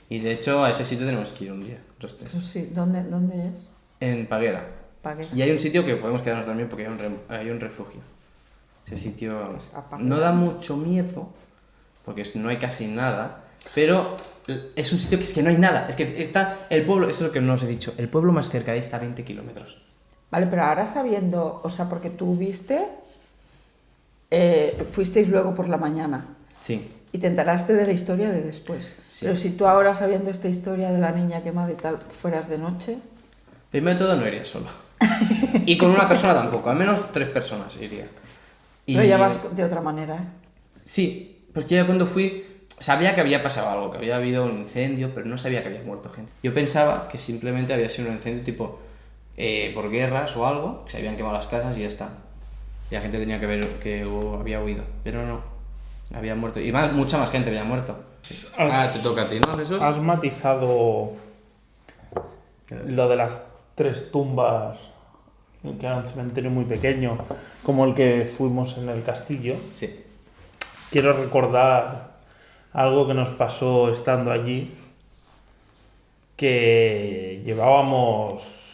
Y de hecho a ese sitio tenemos que ir un día, los tres. Eso sí, ¿dónde es? En Paguera. Paguera. Y hay un sitio que podemos quedarnos también porque hay un refugio. Ese sitio aparte no da mucho miedo, porque no hay casi nada, pero es un sitio que es que no hay nada. Es que está el pueblo, eso es lo que no os he dicho, el pueblo más cerca de ahí está a 20 kilómetros. Vale, pero ahora sabiendo, o sea, porque tú viste, fuisteis luego por la mañana Sí. y te enteraste de la historia de después. Sí. Pero si tú ahora sabiendo esta historia de la niña quemada y tal, fueras de noche... Primero de todo no iría solo. Y con una persona tampoco, al menos 3 personas iría. Y... Pero ya vas de otra manera, ¿eh? Sí, porque ya cuando fui sabía que había pasado algo, que había habido un incendio, pero no sabía que había muerto gente. Yo pensaba que simplemente había sido un incendio tipo por guerras o algo, que se habían quemado las casas y ya está. Y la gente tenía que ver que había huido, pero no, había muerto. Y mucha más gente había muerto. Te toca a ti, ¿no, Jesús? Has matizado lo de las 3 tumbas, que era un cementerio muy pequeño, como el que fuimos en el castillo. Sí. Quiero recordar algo que nos pasó estando allí, que llevaríamos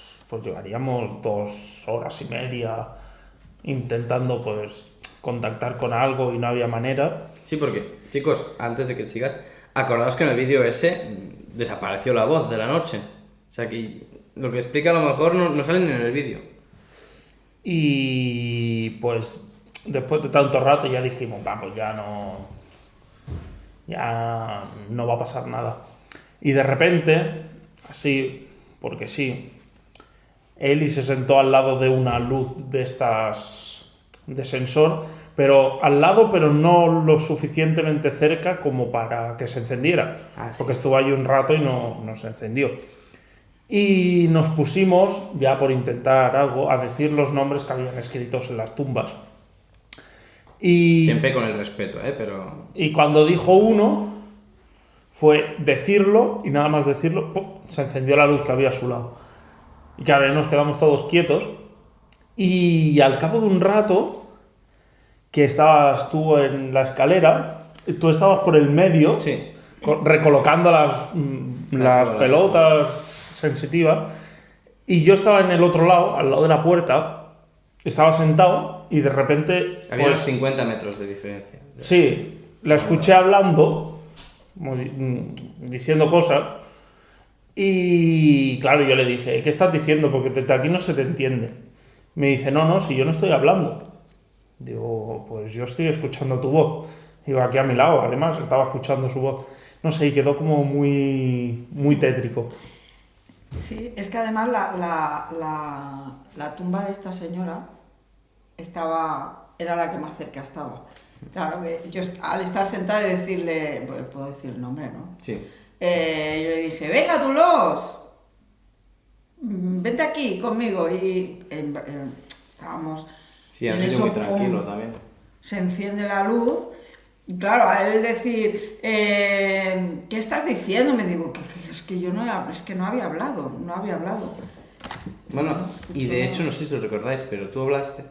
2 horas y media intentando pues contactar con algo y no había manera. Sí, porque, chicos, antes de que sigas, acordaos que en el vídeo ese desapareció la voz de la noche. O sea que lo que explica a lo mejor no sale ni en el vídeo. Y pues después de tanto rato ya dijimos, pues ya no va a pasar nada. Y de repente, así, porque sí, Eli se sentó al lado de una luz de estas de sensor, pero al lado, pero no lo suficientemente cerca como para que se encendiera. Ah, sí. Porque estuvo ahí un rato y no se encendió. Y nos pusimos, ya por intentar algo, a decir los nombres que habían escritos en las tumbas. Y, Siempre con el respeto, pero... y cuando dijo uno, fue decirlo, y nada más decirlo, ¡pum!, se encendió la luz que había a su lado. Y claro, nos quedamos todos quietos. Y al cabo de un rato, que estabas tú en la escalera, tú estabas por el medio, Sí. recolocando las pelotas sensitivas, y yo estaba en el otro lado, al lado de la puerta, estaba sentado y de repente... Había unos 50 metros de diferencia. Sí, la escuché hablando, diciendo cosas, y claro, yo le dije, ¿qué estás diciendo? Porque desde aquí no se te entiende. Me dice, no, si yo no estoy hablando. Digo, pues yo estoy escuchando tu voz. Digo, aquí a mi lado, además, estaba escuchando su voz. No sé, y quedó como muy tétrico. Sí, es que además la tumba de esta señora era la que más cerca estaba. Claro que yo al estar sentada y decirle, pues, puedo decir el nombre, ¿no? Sí. Yo le dije, venga, Tulos, vente aquí conmigo. Y estábamos... Sí, era un en sitio muy eso, tranquilo pum, también. se enciende la luz. Y claro, a él decir, ¿qué estás diciendo? Me digo, es que yo no había hablado. Bueno, y de hecho, no sé si os recordáis, pero tú hablaste,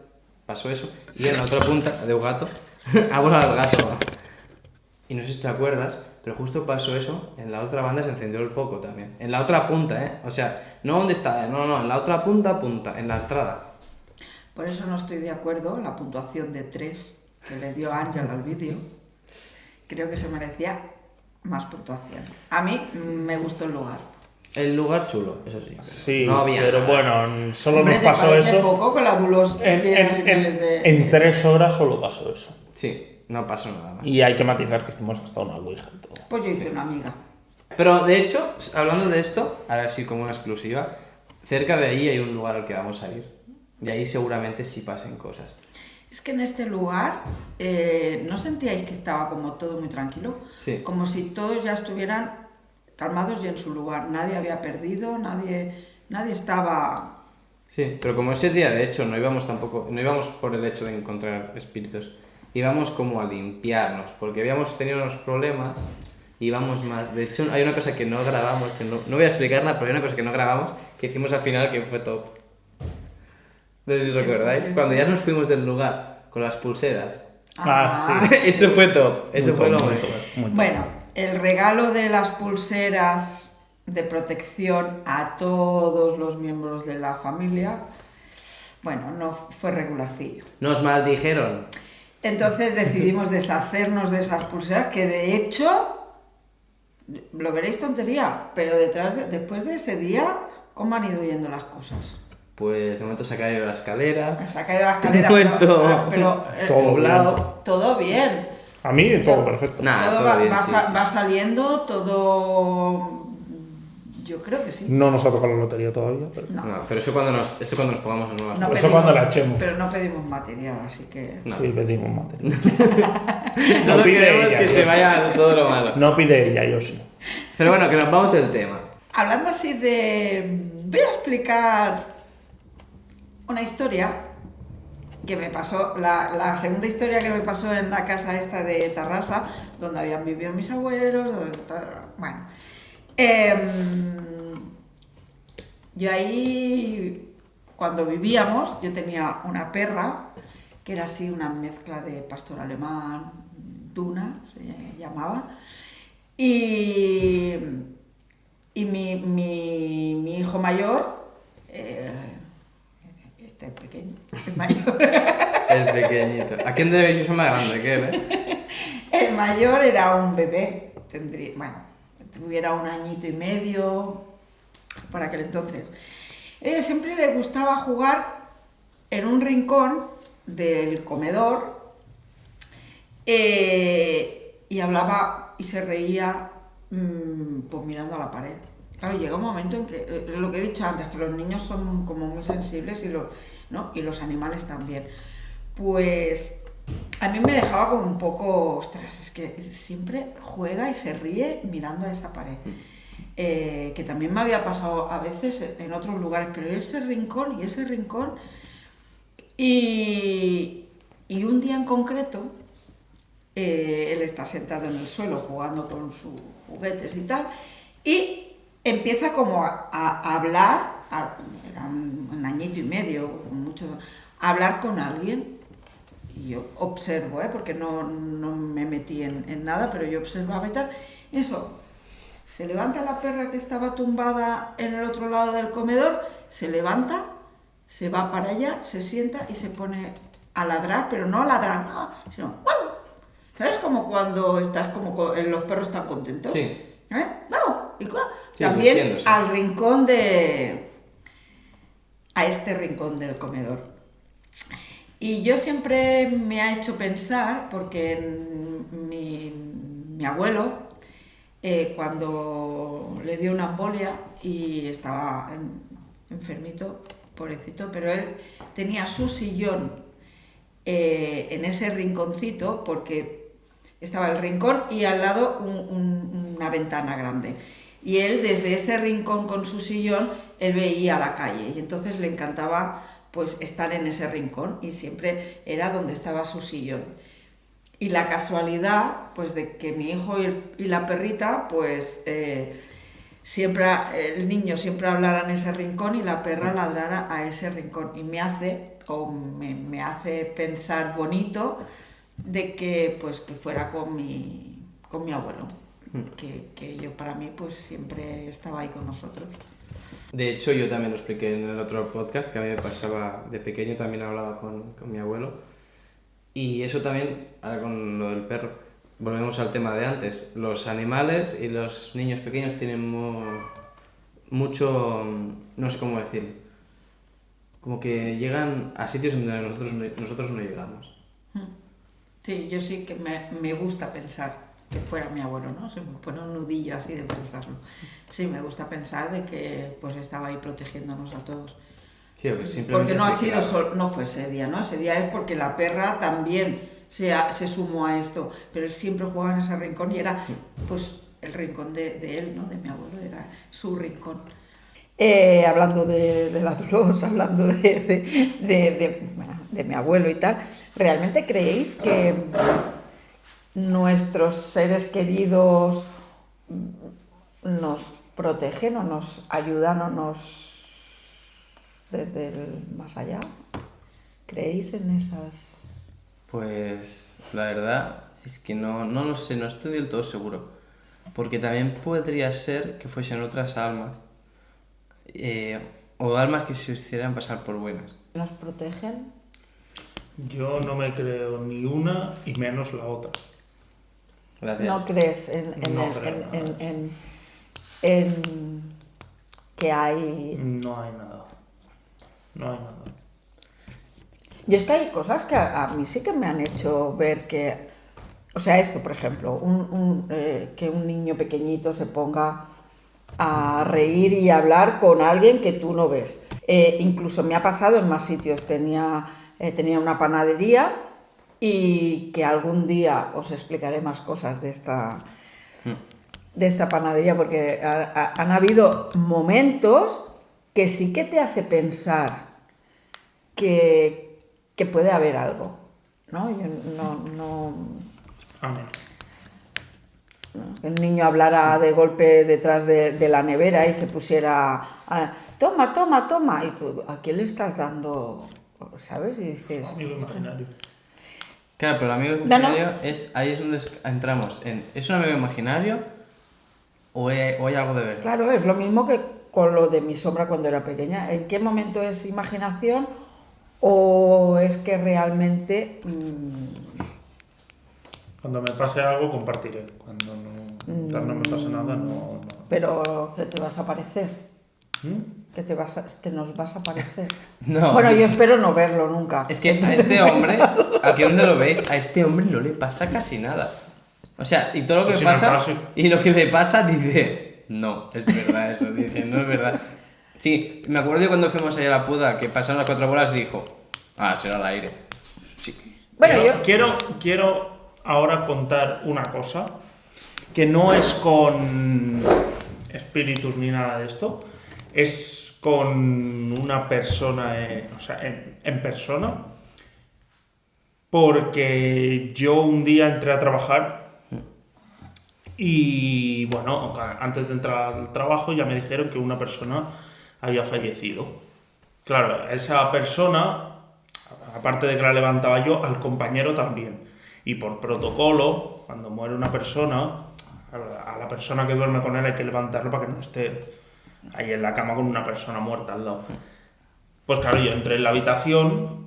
pasó eso, y en la otra punta de un gato, ha volado el gato. Y no sé si te acuerdas, pero justo pasó eso, en la otra banda se encendió el foco también. En la otra punta, O sea, no donde está, no, en la otra punta, en la entrada. Por eso no estoy de acuerdo, la puntuación de 3 que le dio Ángel al vídeo, creo que se merecía más puntuación. A mí me gustó el lugar. El lugar chulo, eso sí. Sí, no había pero nada. bueno, solo Hombre, nos ¿te pasó parece eso. poco con la Dulos En 3 horas solo pasó eso. Sí, no pasó nada más. Y hay que matizar que hicimos hasta una ouija y todo. Pues yo hice una amiga. Pero de hecho, hablando de esto, ahora sí como una exclusiva, cerca de ahí hay un lugar al que vamos a ir. Y ahí seguramente sí pasen cosas. Es que en este lugar, ¿no sentíais que estaba como todo muy tranquilo? Sí. Como si todos ya estuvieran calmados y en su lugar. Nadie había perdido, nadie estaba... Sí, pero como ese día de hecho no íbamos por el hecho de encontrar espíritus, íbamos como a limpiarnos, porque habíamos tenido unos problemas y íbamos más. De hecho hay una cosa que no grabamos, que no voy a explicarla, pero hay una cosa que no grabamos, que hicimos al final que fue top. No sé si os recordáis, cuando ya nos fuimos del lugar con las pulseras. Sí. Eso fue top, eso fue lo mejor. Bueno, el regalo de las pulseras de protección a todos los miembros de la familia, bueno, no fue regularcillo. Nos maldijeron. Entonces decidimos deshacernos de esas pulseras, que de hecho, lo veréis tontería, pero después de ese día, ¿cómo han ido yendo las cosas? Pues de momento se ha caído la escalera. Se ha caído la escalera, Puesto pero todo doblado. todo bien. A mí todo perfecto. Nada, Todo todo bien, sí. va saliendo, todo... Yo creo que sí. No nos ha tocado la lotería todavía. Pero... No, pero eso cuando nos pongamos en nuevas. No Eso cuando la echemos. Pero no pedimos material, así que... No. Sí, pedimos material. Solo pide queremos ella, que yo se sí. vaya todo lo malo. No pide ella, yo sí. Pero bueno, que nos vamos del tema. Hablando así de... Voy a explicar una historia que me pasó, la segunda historia que me pasó en la casa esta de Tarrasa, donde habían vivido mis abuelos, bueno. Yo ahí, cuando vivíamos, yo tenía una perra, que era así una mezcla de pastor alemán, Duna, se llamaba, y mi hijo mayor, este pequeño, el mayor, El pequeñito. ¿A quién debéis eso más grande que él, el mayor era un bebé, tuviera 1 añito y medio, por aquel entonces. Siempre le gustaba jugar en un rincón del comedor y hablaba y se reía pues mirando a la pared. Claro, llega un momento en que, lo que he dicho antes, que los niños son como muy sensibles y los animales también. Pues a mí me dejaba como un poco, ostras, es que siempre juega y se ríe mirando a esa pared. Que también me había pasado a veces en otros lugares, pero ese rincón y un día en concreto él está sentado en el suelo jugando con sus juguetes y tal, y empieza como a hablar, era un añito y medio, a hablar con alguien. Y yo observo, porque no me metí en nada, pero yo observaba y tal. Y eso, se levanta la perra que estaba tumbada en el otro lado del comedor, se levanta, se va para allá, se sienta y se pone a ladrar, pero no a ladrar, no, sino ¡wow! ¿Sabes? Como cuando estás como los perros están contentos. Sí. ¡Wow! Y sí, también entiendo, sí. al rincón a este rincón del comedor. Y yo siempre me ha hecho pensar, porque mi abuelo, cuando le dio una embolia y estaba enfermito, pobrecito, pero él tenía su sillón en ese rinconcito, porque estaba el rincón y al lado una ventana grande. Y él, desde ese rincón con su sillón, él veía la calle y entonces le encantaba pues estar en ese rincón y siempre era donde estaba su sillón. Y la casualidad, pues de que mi hijo y la perrita, pues siempre, el niño siempre hablara en ese rincón y la perra ladrara a ese rincón. Y me hace pensar bonito de que, pues, que fuera con mi abuelo, que yo para mí pues siempre estaba ahí con nosotros. De hecho, yo también lo expliqué en el otro podcast, que a mí me pasaba de pequeño, también hablaba con mi abuelo. Y eso también, ahora con lo del perro, volvemos al tema de antes. Los animales y los niños pequeños tienen mucho, no sé cómo decir, como que llegan a sitios donde nosotros no llegamos. Sí, yo sí que me gusta pensar. que fuera mi abuelo, ¿no? Se me pone un nudillo así de pensarlo. Sí, me gusta pensar de que pues estaba ahí protegiéndonos a todos. Sí, pues simplemente Porque no ha es sido vigilado. no fue ese día, ¿no? Ese día es porque la perra también se sumó a esto, pero él siempre jugaba en ese rincón y era pues el rincón de él, ¿no? De mi abuelo, era su rincón. Hablando de la Dolores, hablando de mi abuelo y tal, ¿realmente creéis que nuestros seres queridos nos protegen o nos ayudan o nos desde el más allá? ¿Creéis en esas? Pues la verdad es que no lo sé, no estoy del todo seguro. Porque también podría ser que fuesen otras almas. O almas que se hicieran pasar por buenas. ¿Nos protegen? Yo no me creo ni una y menos la otra. Gracias. ¿No crees No creo nada. en que hay? No hay nada. No hay nada. Y es que hay cosas que a mí sí que me han hecho ver que, o sea, esto, por ejemplo, que un niño pequeñito se ponga a reír y hablar con alguien que tú no ves. Incluso me ha pasado en más sitios. Tenía una panadería y que algún día os explicaré más cosas de esta panadería, porque han habido momentos que sí que te hace pensar que puede haber algo, ¿no? Yo no Amén. que el niño hablara de golpe detrás de la nevera y se pusiera toma, toma, toma, y tú, ¿a quién le estás dando? ¿Sabes? Y dices... Amigo imaginario. Claro, pero el amigo imaginario ahí es donde entramos en, ¿es un amigo imaginario o hay algo de verdad? Claro, es lo mismo que con lo de mi sombra cuando era pequeña. ¿En qué momento es imaginación o es que realmente... Cuando me pase algo, compartiré. Cuando no me pase nada, no. Pero que te vas a aparecer? ¿Mm? Que nos vas a aparecer. No. Bueno, yo espero no verlo nunca. Es que a este hombre, aquí donde lo veis, a este hombre no le pasa casi nada. O sea, y todo lo que Pues si pasa, no pasa. y lo que le pasa, dice, no, es verdad eso, dice, no es verdad. Sí, me acuerdo de cuando fuimos allá a la puda, que pasaron las 4 bolas y dijo, será al aire. Sí. Bueno, Quiero ahora contar una cosa que no es con espíritus ni nada de esto, es con una persona, o sea, en persona, porque yo un día entré a trabajar y, bueno, antes de entrar al trabajo ya me dijeron que una persona había fallecido. Claro, esa persona, aparte de que la levantaba yo, al compañero también. Y por protocolo, cuando muere una persona, a la persona que duerme con él hay que levantarlo para que no esté ahí en la cama con una persona muerta al lado. Pues claro, yo entré en la habitación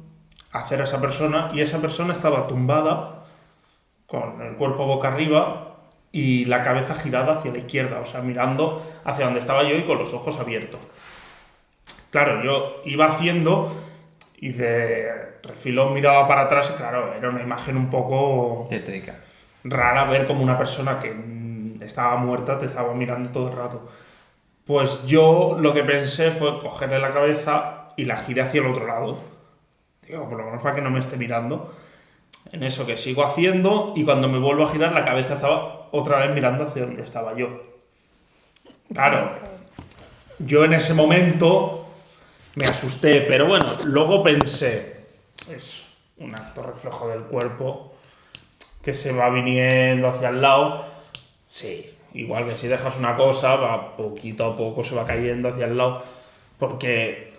a hacer a esa persona y esa persona estaba tumbada con el cuerpo boca arriba y la cabeza girada hacia la izquierda, o sea, mirando hacia donde estaba yo y con los ojos abiertos. Claro, yo iba haciendo y de refilón miraba para atrás y claro, era una imagen un poco Tétrica. rara ver como una persona que estaba muerta te estaba mirando todo el rato. Pues yo lo que pensé fue cogerle la cabeza y la giré hacia el otro lado. Digo, por lo menos para que no me esté mirando. En eso que sigo haciendo y cuando me vuelvo a girar la cabeza estaba otra vez mirando hacia donde estaba yo. Claro, yo en ese momento me asusté, pero bueno, luego pensé, es un acto reflejo del cuerpo que se va viniendo hacia el lado. Sí, igual que si dejas una cosa, va poquito a poco se va cayendo hacia el lado, porque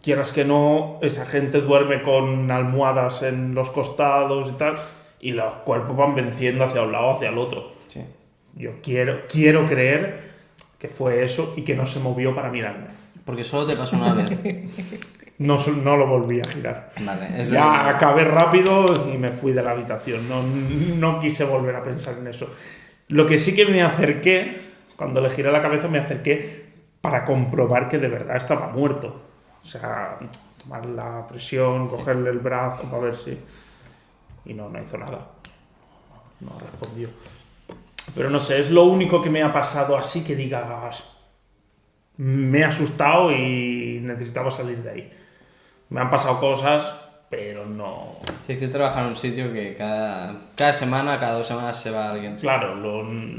quieras que no, esa gente duerme con almohadas en los costados y tal, y los cuerpos van venciendo hacia un lado, hacia el otro. Sí. Yo quiero creer que fue eso y que no se movió para mirarme. Porque solo te pasó una vez. No lo volví a girar. Vale, es Ya verdad. acabé rápido y me fui de la habitación. No quise volver a pensar en eso. Lo que sí que me acerqué, cuando le giré la cabeza, me acerqué para comprobar que de verdad estaba muerto. O sea, tomar la presión, cogerle el brazo para ver si... Y no hizo nada. No respondió. Pero no sé, es lo único que me ha pasado así que digas, me he asustado y necesitaba salir de ahí. Me han pasado cosas, pero no... Sí, que trabaja en un sitio que cada semana, cada 2 semanas se va alguien. Claro,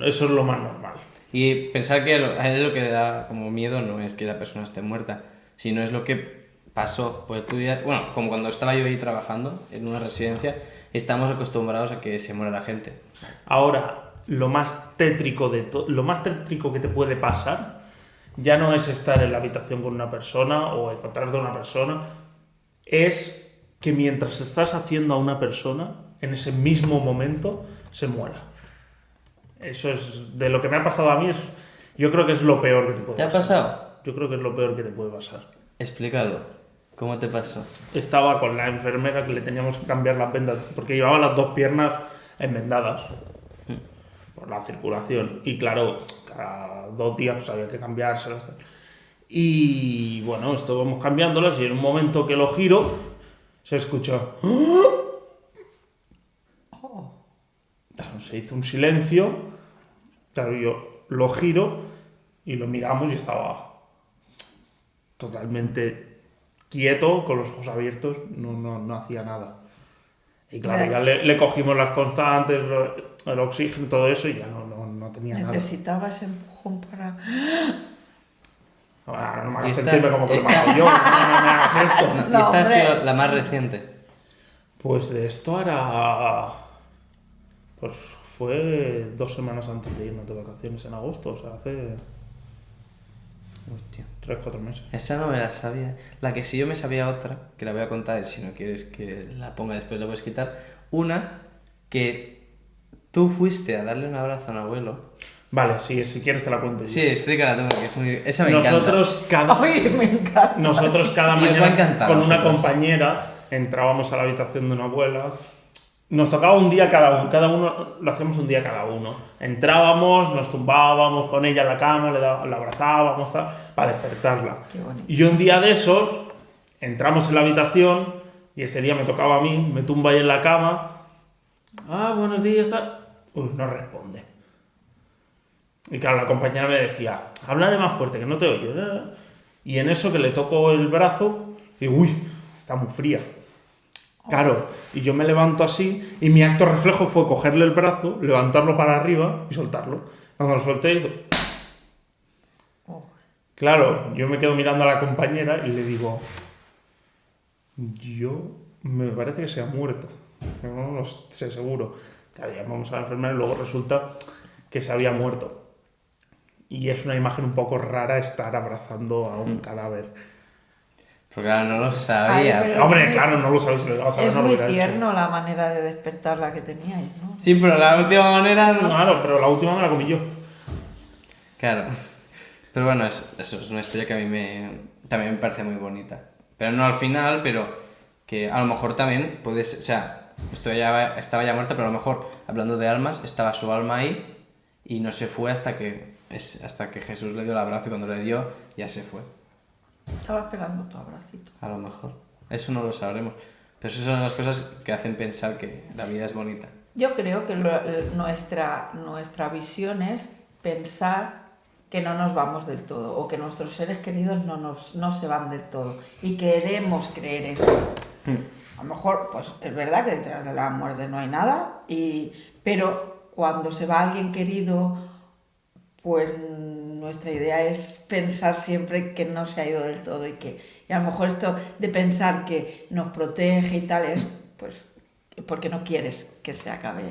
eso es lo más normal. Y pensar que a él lo que le da como miedo no es que la persona esté muerta, sino es lo que pasó. Pues tú ya, bueno, como cuando estaba yo ahí trabajando en una residencia, estamos acostumbrados a que se muera la gente. Ahora, lo más tétrico que te puede pasar ya no es estar en la habitación con una persona o encontrarte a una persona, es que mientras estás haciendo a una persona, en ese mismo momento, se muera. Eso es, de lo que me ha pasado a mí, yo creo que es lo peor que te puede ¿Te ha pasar. pasado? Yo creo que es lo peor que te puede pasar. Explícalo. ¿Cómo te pasó? Estaba con la enfermera que le teníamos que cambiar las vendas, porque llevaba las 2 piernas enmendadas por la circulación. Y claro, cada 2 días pues había que cambiárselas. Y bueno, estábamos cambiándolas y en un momento que lo giro, se escuchó... Claro, se hizo un silencio, claro, yo lo giro y lo miramos y estaba totalmente quieto, con los ojos abiertos, no hacía nada. Y claro, ya le cogimos las constantes, el oxígeno, todo eso y ya no tenía nada. Necesitaba ese empujón para... Ahora, no me hagas sentirme como que lo mato yo, no me hagas esto. No, No, esta ha hombre. sido la más reciente. Pues de esto era... Pues fue 2 semanas antes de irnos de vacaciones en agosto, o sea, hace Hostia. 3-4 meses. Esa no me la sabía. La que sí yo me sabía otra, que la voy a contar, si no quieres que la ponga después la puedes quitar. Una, que tú fuiste a darle un abrazo a un abuelo. Vale, sí, si quieres te la cuento yo. Sí, explícala tú, porque es muy... Esa me Nosotros cada, Ay, me encanta. nosotros cada Y os va a mañana encantar con a una vosotros. compañera entrábamos a la habitación de una abuela. Nos tocaba un día cada uno lo hacíamos un día cada uno. Entrábamos, nos tumbábamos con ella en la cama, la abrazábamos tal, para despertarla. Qué bonito. Y yo un día de esos entramos en la habitación y ese día me tocaba a mí, me tumba ahí en la cama. Ah, buenos días, tal. Uy, no responde. Y claro, la compañera me decía, háblale más fuerte, que no te oyo. Y en eso que le toco el brazo, digo, uy, está muy fría. Claro, y yo me levanto así, y mi acto reflejo fue cogerle el brazo, levantarlo para arriba y soltarlo. Cuando lo solté, hizo... Claro, yo me quedo mirando a la compañera y le digo, me parece que se ha muerto. No lo sé seguro. Claro, llamamos a la enfermera y luego resulta que se había muerto. Y es una imagen un poco rara estar abrazando a un cadáver. Porque claro, no lo sabía. Ay, pero- Hombre, claro, no lo sabes, si lo ibas a saber, Es no lo muy hubiera hecho. tierno la manera de despertar la que teníais, ¿no? Sí, pero la última manera no. Claro, pero la última me la comí yo. Claro. Pero bueno, eso es una historia que a mí también me parece muy bonita. Pero no al final, pero que a lo mejor también puedes... O sea, estaba ya muerta, pero a lo mejor, hablando de almas, estaba su alma ahí y no se fue hasta que Jesús le dio el abrazo y cuando le dio, ya se fue. Estaba esperando tu abracito. A lo mejor. Eso no lo sabremos. Pero esas son las cosas que hacen pensar que la vida es bonita. Yo creo que nuestra visión es pensar que no nos vamos del todo o que nuestros seres queridos no se van del todo y queremos creer eso. A lo mejor, pues es verdad que detrás de la muerte no hay nada, pero cuando se va alguien querido, pues nuestra idea es pensar siempre que no se ha ido del todo y a lo mejor esto de pensar que nos protege y tal es pues porque no quieres que se acabe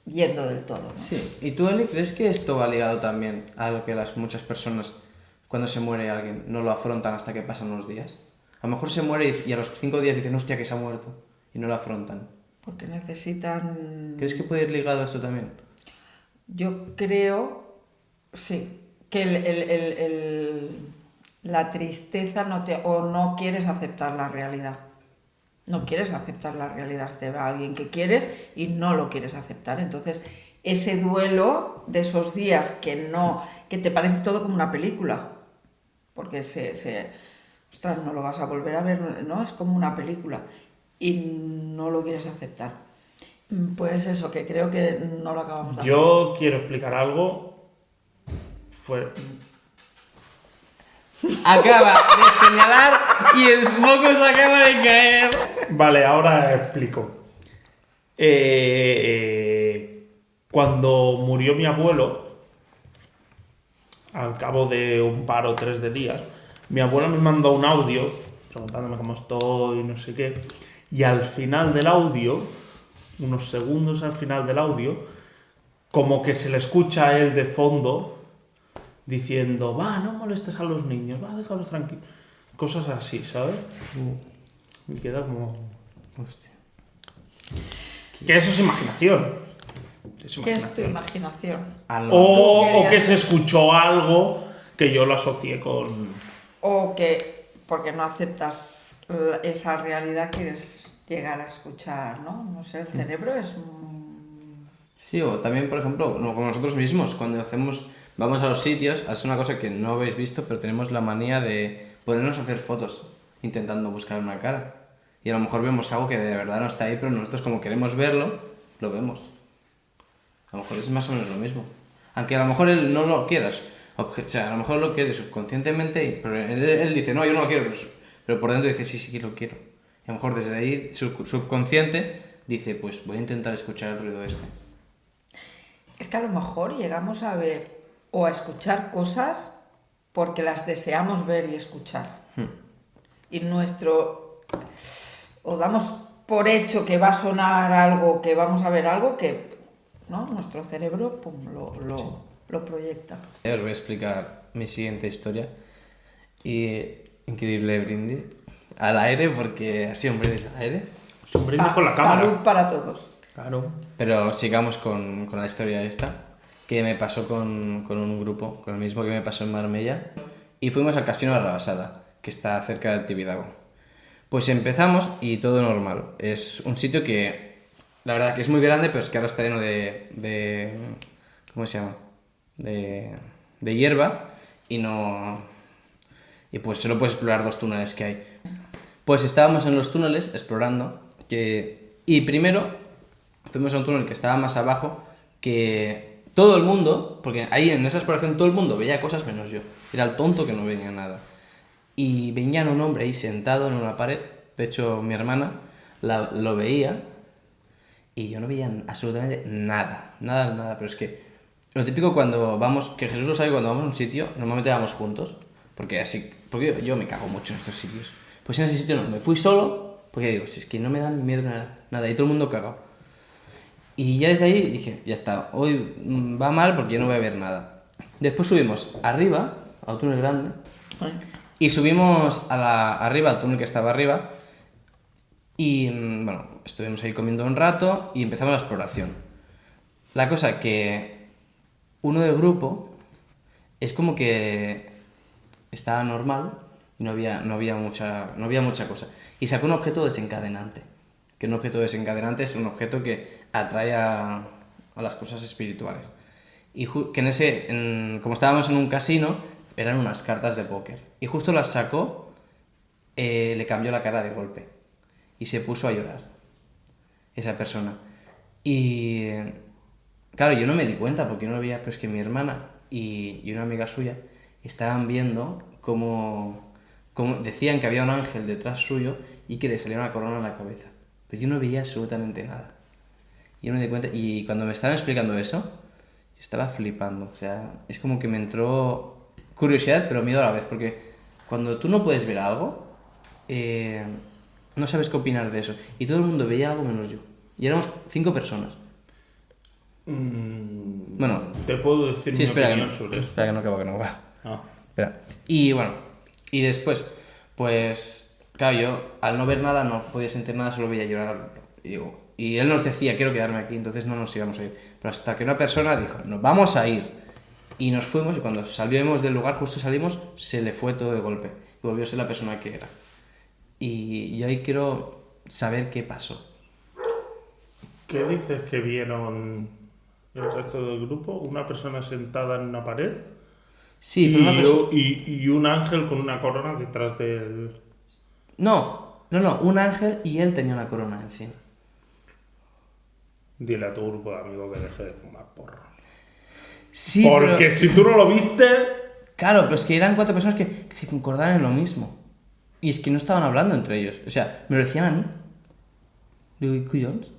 yendo del todo, ¿no? Sí. ¿Y tú, Eli, crees que esto va ligado también a lo que muchas personas, cuando se muere alguien, no lo afrontan hasta que pasan unos días? A lo mejor se muere y a los 5 días dicen, hostia, que se ha muerto, y no lo afrontan. Porque necesitan... ¿Crees que puede ir ligado a esto también? Yo creo, sí, que la tristeza no quieres aceptar la realidad. No quieres aceptar la realidad. Te va alguien que quieres y no lo quieres aceptar. Entonces, ese duelo de esos días que te parece todo como una película, porque ostras, no lo vas a volver a ver, ¿no? Es como una película y no lo quieres aceptar. Pues eso, que creo que no lo acabamos de hacer. Yo quiero explicar algo. Acaba de señalar y el foco se acaba de caer. Vale, ahora explico. Cuando murió mi abuelo, al cabo de un par o 3 de días, mi abuela me mandó un audio preguntándome cómo estoy, no sé qué. Y al final del audio, unos segundos al final del audio, como que se le escucha a él de fondo diciendo, va, no molestes a los niños, va, déjalos tranquilos. Cosas así, ¿sabes? Me queda como... Hostia. Que eso es imaginación. ¿Qué es tu imaginación? O que se escuchó algo que yo lo asocié con... O que, porque no aceptas esa realidad, quieres llegar a escuchar, ¿no? No sé, el cerebro es... Sí, o también, por ejemplo, como nosotros mismos, cuando vamos a los sitios, es una cosa que no habéis visto, pero tenemos la manía de ponernos a hacer fotos intentando buscar una cara. Y a lo mejor vemos algo que de verdad no está ahí, pero nosotros como queremos verlo, lo vemos. A lo mejor es más o menos lo mismo. Aunque a lo mejor él no lo quieras. O sea, a lo mejor lo quiere subconscientemente, pero él dice, no, yo no lo quiero, pero por dentro dice, sí, sí que lo quiero. Y a lo mejor desde ahí, su subconsciente dice, pues voy a intentar escuchar el ruido este. Es que a lo mejor llegamos a ver o a escuchar cosas porque las deseamos ver y escuchar. Y o damos por hecho que va a sonar algo, que vamos a ver algo que, ¿no? Nuestro cerebro lo proyecta. Os voy a explicar mi siguiente historia. Y increíble brindis al aire, porque ha sido un brindis al aire. Es un brindis con la cámara. Salud para todos. Claro. Pero sigamos con la historia esta, que me pasó con un grupo, con el mismo que me pasó en Marbella. Y fuimos al Casino de Rabasada, que está cerca del Tibidabo. Pues empezamos y todo normal. Es un sitio que, la verdad, que es muy grande, pero es que ahora está lleno de ¿cómo se llama? De hierba y no... Y pues solo puedes explorar 2 túneles que hay. Pues estábamos en los túneles explorando y primero fuimos a un túnel que estaba más abajo, que todo el mundo, porque ahí en esa exploración todo el mundo veía cosas menos yo. Era el tonto que no veía nada. Y venía un hombre ahí sentado en una pared. De hecho, mi hermana lo veía y yo no veía absolutamente nada. Nada. Pero es que lo típico cuando vamos, que Jesús lo sabe, cuando vamos a un sitio, normalmente vamos juntos. Porque yo me cago mucho en estos sitios. Pues en ese sitio no, me fui solo, porque digo, si es que no me da ni miedo nada, y todo el mundo cagado. Y ya desde ahí dije, ya está, hoy va mal porque yo no voy a ver nada. Después subimos arriba, a un túnel grande, y subimos arriba, al túnel que estaba arriba, y bueno, estuvimos ahí comiendo un rato y empezamos la exploración. La cosa que uno del grupo es como que estaba normal y no había mucha cosa. Y sacó un objeto desencadenante. Que un objeto desencadenante es un objeto que atrae a las cosas espirituales. Y que como estábamos en un casino, eran unas cartas de póker. Y justo las sacó, le cambió la cara de golpe. Y se puso a llorar. Esa persona. Y claro, yo no me di cuenta porque no lo veía, pero es que mi hermana y una amiga suya estaban viendo cómo decían que había un ángel detrás suyo y que le salía una corona en la cabeza. Pero yo no veía absolutamente nada. Yo no me di cuenta. Y cuando me estaban explicando eso, yo estaba flipando. O sea, es como que me entró curiosidad, pero miedo a la vez. Porque cuando tú no puedes ver algo, no sabes qué opinar de eso. Y todo el mundo veía algo menos yo. Y éramos 5 personas. Bueno, te puedo decir mi opinión sobre esto. Espera que no acabo, que no va. Ah. Espera. Y bueno, y después, pues, claro, yo al no ver nada no podía sentir nada, solo veía llorar. Y él nos decía, quiero quedarme aquí, entonces no nos íbamos a ir. Pero hasta que una persona dijo, nos vamos a ir. Y nos fuimos, y cuando salimos del lugar, justo salimos, se le fue todo de golpe. Y volvió a ser la persona que era. Y yo ahí quiero saber qué pasó. ¿Qué dices que vieron el resto del grupo? Una persona sentada en una pared. Sí, pero y un ángel con una corona detrás de él. No, un ángel y él tenía una corona encima. Dile a tu grupo de amigos que deje de fumar porro. Sí, Porque pero... si tú no lo viste... Claro, pero es que eran 4 personas que se concordaban en lo mismo. Y es que no estaban hablando entre ellos. O sea, me lo decían a mí. Digo, ¿y cuyons?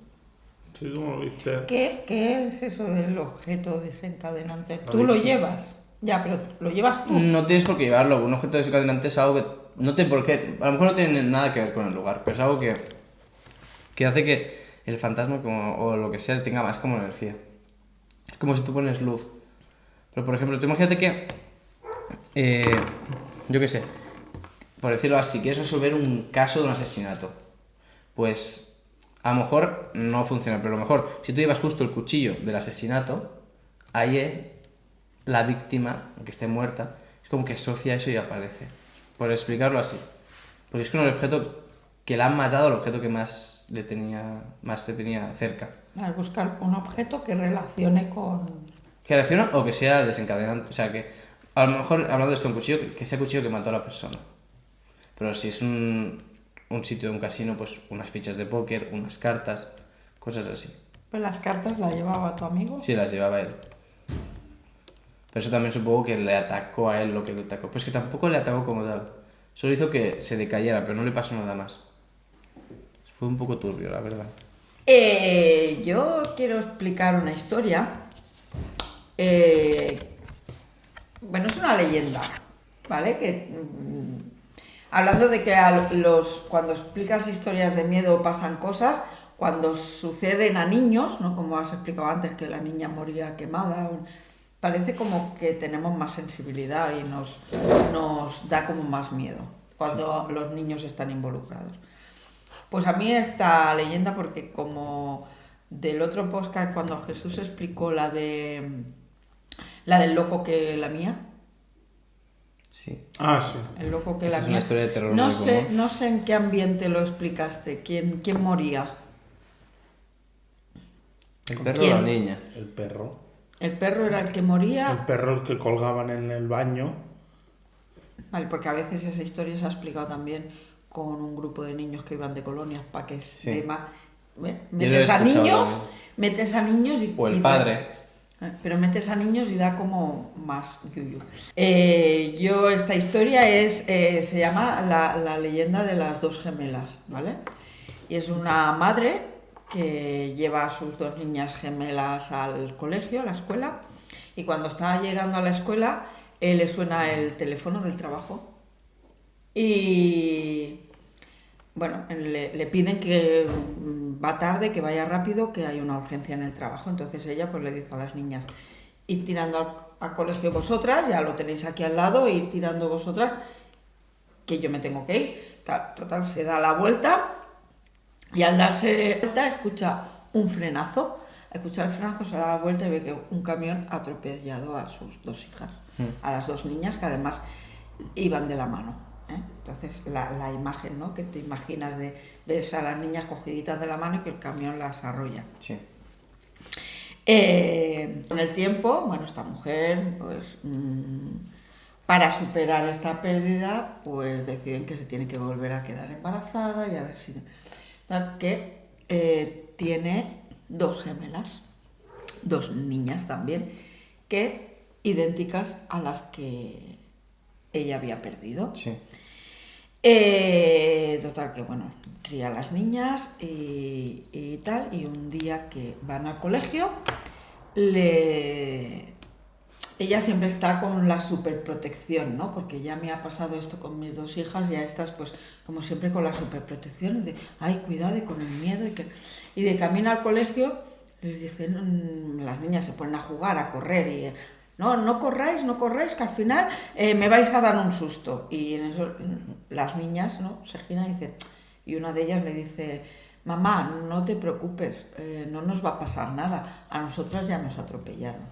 Si tú no lo viste... ¿Qué es eso del objeto desencadenante? Lo ¿Tú lo dicho. llevas? Ya, pero ¿lo llevas tú? No tienes por qué llevarlo. Un objeto desencadenante es algo que... No tiene por qué... A lo mejor no tiene nada que ver con el lugar, pero es algo que hace que el fantasma o lo que sea tenga más como energía. Es como si tú pones luz. Pero por ejemplo, tú imagínate que... yo qué sé. Por decirlo así, quieres resolver un caso de un asesinato. Pues a lo mejor no funciona, pero a lo mejor si tú llevas justo el cuchillo del asesinato, ahí la víctima, aunque esté muerta, es como que asocia eso y aparece. Por explicarlo así. Porque es con el objeto que la han matado, el objeto que más se tenía cerca. Al buscar un objeto que relacione con... Que reacciona o que sea desencadenante. O sea, que a lo mejor, hablando de esto, un cuchillo, que sea el cuchillo que mató a la persona. Pero si es un sitio de un casino, pues unas fichas de póker, unas cartas, cosas así. Pues las cartas las llevaba tu amigo. Sí, las llevaba él. Pero eso también supongo que le atacó a él lo que le atacó. Pues que tampoco le atacó como tal. Solo hizo que se decayera, pero no le pasó nada más. Fue un poco turbio, la verdad. Yo quiero explicar una historia. Bueno, es una leyenda, ¿vale? Hablando de que cuando explicas historias de miedo pasan cosas, cuando suceden a niños, ¿no? Como has explicado antes, que la niña moría quemada, parece como que tenemos más sensibilidad y nos da como más miedo cuando los niños están involucrados. Pues a mí esta leyenda, porque como del otro podcast cuando Jesús explicó la del loco que lamía. Sí. Ah, sí. El loco que Esa es lamía. una historia de terror No muy sé, común. no sé en qué ambiente lo explicaste. ¿Quién moría? ¿El perro ¿Quién? o la niña? El perro. El perro era el que moría. El perro el que colgaban en el baño. Vale, porque a veces esa historia se ha explicado también con un grupo de niños que iban de colonias para que Sí. ¿ves? Yo lo he Metes a escuchado niños, también. metes a niños y... O el y- padre. Pero metes a niños y da como más yuyu. Yo esta historia se llama la leyenda de las dos gemelas, ¿vale? Y es una madre que lleva a sus dos niñas gemelas al colegio, a la escuela, y cuando está llegando a la escuela le suena el teléfono del trabajo y bueno, le piden que va tarde, que vaya rápido, que hay una urgencia en el trabajo. Entonces ella pues le dice a las niñas, id tirando al colegio vosotras, ya lo tenéis aquí al lado, id tirando vosotras, que yo me tengo que ir. Total, se da la vuelta y al darse vuelta escucha un frenazo. Al escuchar el frenazo se da la vuelta y ve que un camión ha atropellado a sus dos hijas, a las dos niñas que además iban de la mano. Entonces la imagen, ¿no? Que te imaginas de ver a las niñas cogiditas de la mano y que el camión las arrolla. Sí. Con el tiempo, bueno, esta mujer, pues para superar esta pérdida, pues deciden que se tiene que volver a quedar embarazada y a ver si... Que tiene dos gemelas, dos niñas también, que idénticas a las que ella había perdido. Sí. Total, que bueno, cría a las niñas y tal, y un día que van al colegio, ella siempre está con la superprotección, ¿no? Porque ya me ha pasado esto con mis dos hijas, ya estas pues como siempre con la superprotección, de ay, cuidado y con el miedo, y de camino al colegio les dicen, las niñas se ponen a jugar, a correr y... No corráis, que al final me vais a dar un susto. Y en eso las niñas, ¿no? Se giran y dicen, y una de ellas le dice, mamá, no te preocupes, no nos va a pasar nada, a nosotras ya nos atropellaron.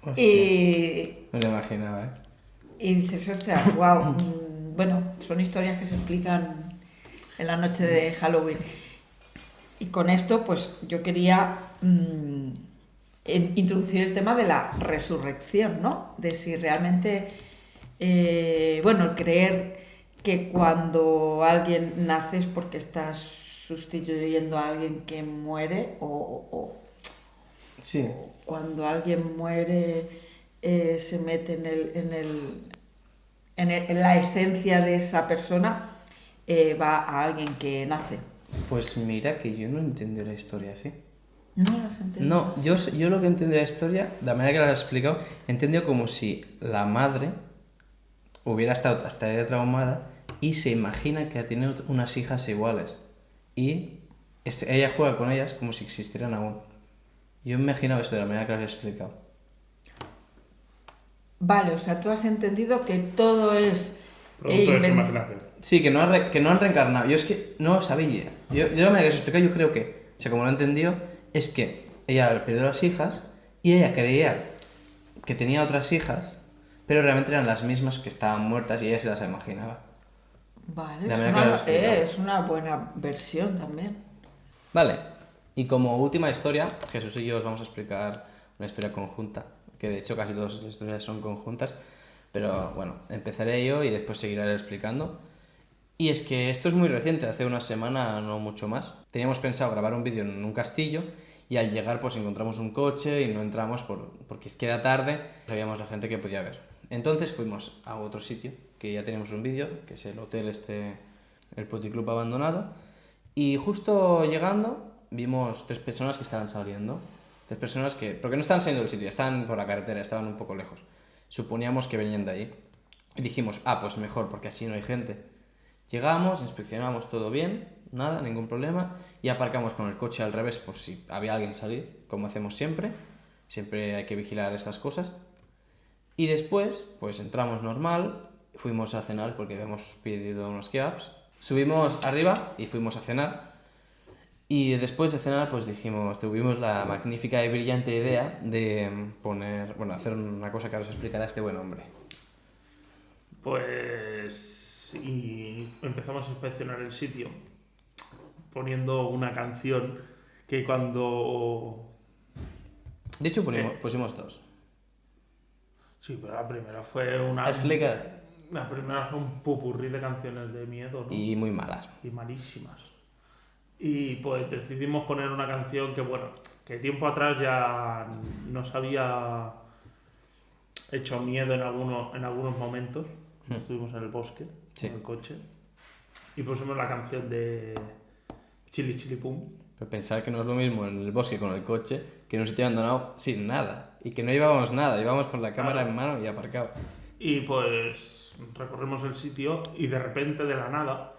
Hostia. Me lo imaginaba, ¿eh? Y dices, ostras, wow, bueno, son historias que se explican en la noche de Halloween. Y con esto, pues yo quería... introducir el tema de la resurrección, ¿no? De si realmente, bueno, el creer que cuando alguien nace es porque estás sustituyendo a alguien que muere o Sí. cuando alguien muere se mete en la esencia de esa persona, va a alguien que nace. Pues mira que yo no entendí la historia así. No las entiendo. No, yo lo que entendí de la historia, de la manera que la has explicado, he entendido como si la madre estaría traumada y se imagina que tiene unas hijas iguales. Y ella juega con ellas como si existieran aún. Yo me he imaginado eso de la manera que lo has explicado. Vale, o sea, tú has entendido que todo es... Producto de su imaginación. Sí, que no han reencarnado. Yo es que no lo sabía. Yo de la manera que os he explicado, yo creo que, o sea, como lo he entendido, es que ella perdió las hijas y ella creía que tenía otras hijas, pero realmente eran las mismas que estaban muertas y ella se las imaginaba. Vale, La manera que lo has explicado. es una buena versión también. Vale, y como última historia, Jesús y yo os vamos a explicar una historia conjunta, que de hecho casi todas las historias son conjuntas, pero bueno, empezaré yo y después seguiré explicando. Y es que esto es muy reciente, hace una semana, no mucho más. Teníamos pensado grabar un vídeo en un castillo y al llegar pues encontramos un coche y no entramos porque es que era tarde, sabíamos la gente que podía ver. Entonces fuimos a otro sitio, que ya teníamos un vídeo, que es el hotel el Puticlub abandonado, y justo llegando vimos 3 personas que estaban saliendo. 3 personas porque no estaban saliendo del sitio, estaban por la carretera, estaban un poco lejos. Suponíamos que venían de ahí. Y dijimos, pues mejor, porque así no hay gente. Llegamos, inspeccionamos todo bien, nada, ningún problema, y aparcamos con el coche al revés por si había alguien salir, como hacemos siempre. Siempre hay que vigilar estas cosas. Y después, pues entramos normal, fuimos a cenar porque habíamos pedido unos kebabs. Subimos arriba y fuimos a cenar. Y después de cenar, pues tuvimos la magnífica y brillante idea de hacer una cosa que ahora os explicará este buen hombre. Pues... y empezamos a inspeccionar el sitio poniendo una canción que cuando... De hecho, pusimos 2. Sí, pero la primera fue una... Explica. La primera fue un popurrí de canciones de miedo, ¿no? Y muy malas. Y malísimas. Y pues decidimos poner una canción que tiempo atrás ya nos había hecho miedo en algunos momentos. Estuvimos en el bosque, Sí. en el coche, y pusimos la canción de Chili Chili Pum. Pero pensar que no es lo mismo en el bosque con el coche que en un sitio abandonado sin nada. Y que no llevábamos nada, íbamos con la cámara en mano y aparcado. Y pues recorrimos el sitio y de repente, de la nada,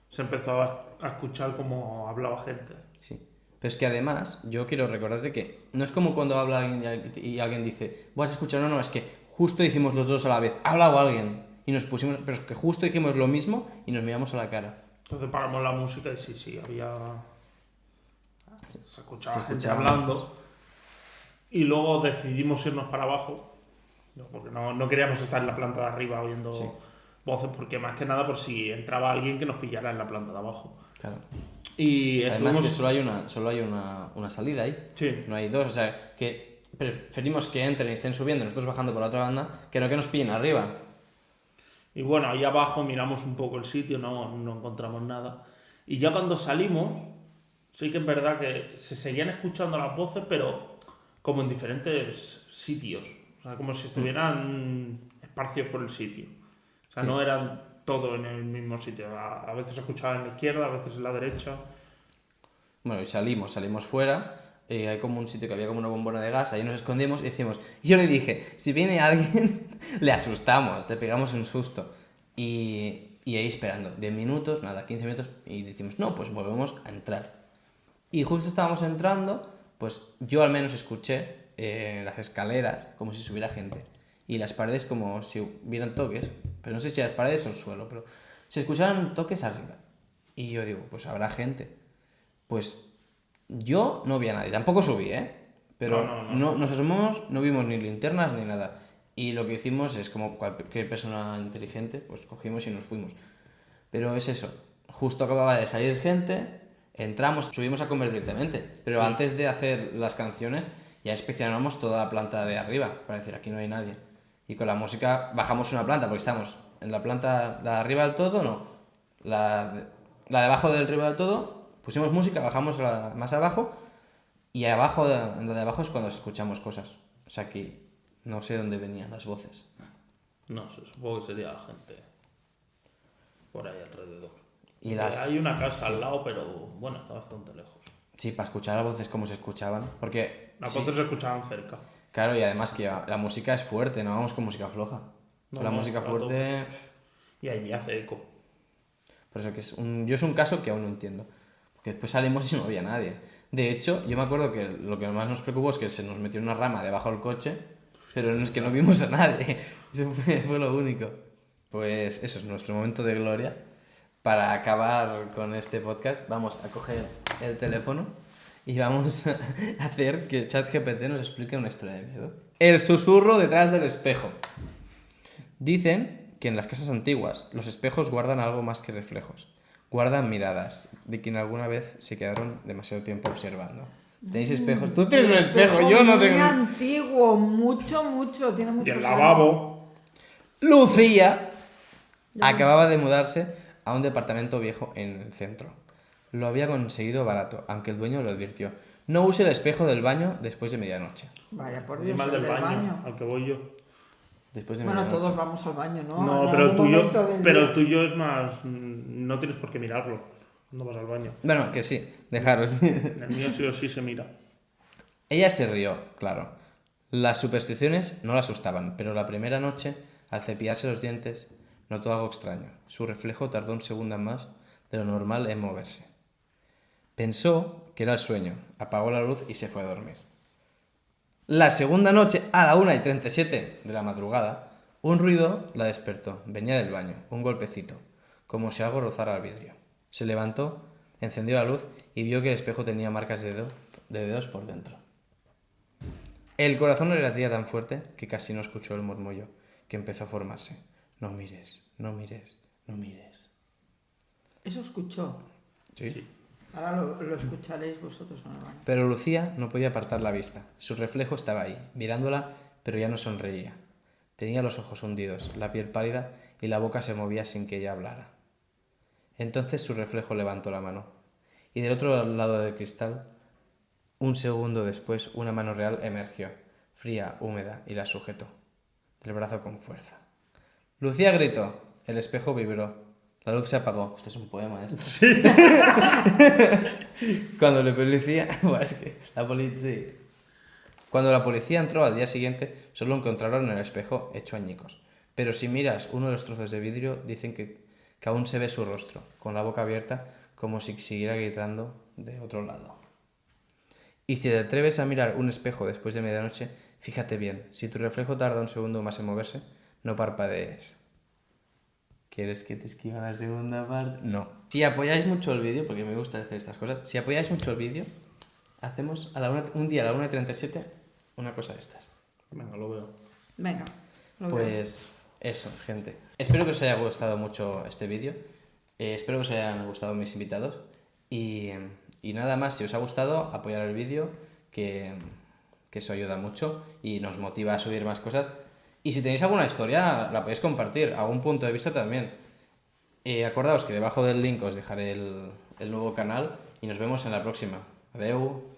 se empezó a escuchar como hablaba gente. Sí. Pero es que además, yo quiero recordarte que no es como cuando habla alguien y alguien dice, ¿vas a escuchar? No, es que justo hicimos los dos a la vez. Ha hablado alguien. Y nos pusimos, pero es que justo dijimos lo mismo y nos miramos a la cara. Entonces paramos la música y sí, había... Se escuchaba gente escuchaban hablando. voces. Y luego decidimos irnos para abajo, porque no queríamos estar en la planta de arriba oyendo Sí. voces, porque más que nada por si entraba alguien que nos pillara en la planta de abajo. Claro. Y Además que estuvimos... solo hay una salida ahí. Sí. No hay dos, o sea, que preferimos que entren y estén subiendo y nosotros bajando por la otra banda que no que nos pillen arriba. Y bueno, ahí abajo miramos un poco el sitio, no encontramos nada. Y ya cuando salimos, sí que es verdad que se seguían escuchando las voces, pero como en diferentes sitios. O sea, como si estuvieran esparcidos por el sitio. O sea, Sí. no eran todo en el mismo sitio. A veces se escuchaba en la izquierda, a veces en la derecha. Bueno, y salimos fuera, hay como un sitio que había como una bombona de gas, ahí nos escondimos y decimos, yo le dije, si viene alguien, le asustamos, le pegamos un susto. Y ahí esperando, 10 minutos, nada, 15 minutos, y decimos, no, pues volvemos a entrar. Y justo estábamos entrando, pues yo al menos escuché las escaleras como si subiera gente. Y las paredes como si hubieran toques, pero no sé si las paredes o el suelo, pero se escuchaban toques arriba. Y yo digo, pues habrá gente. Pues yo no vi a nadie, tampoco subí, pero No. nos asomamos, no vimos ni linternas ni nada. Y lo que hicimos es como cualquier persona inteligente, pues cogimos y nos fuimos. Pero es eso, justo acababa de salir gente, entramos, subimos a comer directamente, pero Sí. antes de hacer las canciones ya inspeccionamos toda la planta de arriba, para decir aquí no hay nadie. Y con la música bajamos una planta, porque estamos en la planta, la de arriba del todo, no, la de abajo del arriba del todo, Pusimos música, bajamos más abajo y abajo, en lo de abajo es cuando escuchamos cosas. O sea que no sé dónde venían las voces. No sé, supongo que sería la gente por ahí alrededor. Y las... Hay una casa al lado, pero bueno, está bastante lejos. Sí, para escuchar las voces como se escuchaban. Porque... Las sí, voces se escuchaban cerca. claro, y además que la música es fuerte, no vamos con música floja. No, La no, música a fuerte... Y allí hace eco. Por eso que yo es un caso que aún no entiendo. Porque después salimos y no había nadie. De hecho, yo me acuerdo que lo que más nos preocupó es que se nos metió una rama debajo del coche, pero no es que no vimos a nadie. Eso fue lo único. Pues eso es nuestro momento de gloria. Para acabar con este podcast, vamos a coger el teléfono y vamos a hacer que ChatGPT nos explique una historia de miedo. El susurro detrás del espejo. Dicen que en las casas antiguas los espejos guardan algo más que reflejos. Guardan miradas de quien alguna vez se quedaron demasiado tiempo observando. ¿Tenéis espejos? Tú tienes un espejo, yo no tengo. Muy antiguo, mucho, tiene Y muchos el años. lavabo. Lucía acababa de mudarse a un departamento viejo en el centro. Lo había conseguido barato, aunque el dueño lo advirtió. No use el espejo del baño después de medianoche. Vaya, por Y Dios, mal el del baño, al que voy yo. Después de Bueno, medianoche. todos vamos al baño, ¿no? No, En pero algún momento del el día. tuyo es más... No tienes por qué mirarlo. No vas al baño. Bueno, que sí, dejaros. El mío sí o sí se mira. Ella se rió, claro. Las supersticiones no la asustaban, pero la primera noche, al cepillarse los dientes, notó algo extraño. Su reflejo tardó un segundo más de lo normal en moverse. Pensó que era el sueño, apagó la luz y se fue a dormir. La segunda noche, a la 1:37 de la madrugada, un ruido la despertó. Venía del baño, un golpecito, como si algo rozara el vidrio. Se levantó, encendió la luz y vio que el espejo tenía marcas de dedos por dentro. El corazón le latía tan fuerte que casi no escuchó el murmullo que empezó a formarse. No mires, no mires, no mires. Eso escuchó. Sí. Ahora lo escucharéis vosotros en el baño. Pero Lucía no podía apartar la vista. Su reflejo estaba ahí, mirándola, pero ya no sonreía. Tenía los ojos hundidos, la piel pálida y la boca se movía sin que ella hablara. Entonces su reflejo levantó la mano. Y del otro lado del cristal, un segundo después, una mano real emergió, fría, húmeda, y la sujetó del brazo con fuerza. Lucía gritó. El espejo vibró. La luz se apagó. Este es un poema, esto. Sí. Cuando la policía... Bueno, es que la policía... Cuando la policía entró al día siguiente, solo encontraron el espejo hecho añicos. Pero si miras uno de los trozos de vidrio, dicen que aún se ve su rostro, con la boca abierta, como si siguiera gritando de otro lado. Y si te atreves a mirar un espejo después de medianoche, fíjate bien. Si tu reflejo tarda un segundo más en moverse, no parpadees. ¿Quieres que te escriba la segunda parte? No. Si apoyáis mucho el vídeo, porque me gusta hacer estas cosas, si apoyáis mucho el vídeo, hacemos un día a la 1:37 una cosa de estas. Venga, lo veo. Venga. lo veo. Pues eso, gente. Espero que os haya gustado mucho este vídeo. Espero que os hayan gustado mis invitados. Y nada más, si os ha gustado, apoyar el vídeo, que eso ayuda mucho y nos motiva a subir más cosas. Y si tenéis alguna historia, la podéis compartir, algún punto de vista también. Acordaos que debajo del link os dejaré el nuevo canal y nos vemos en la próxima. Adeu.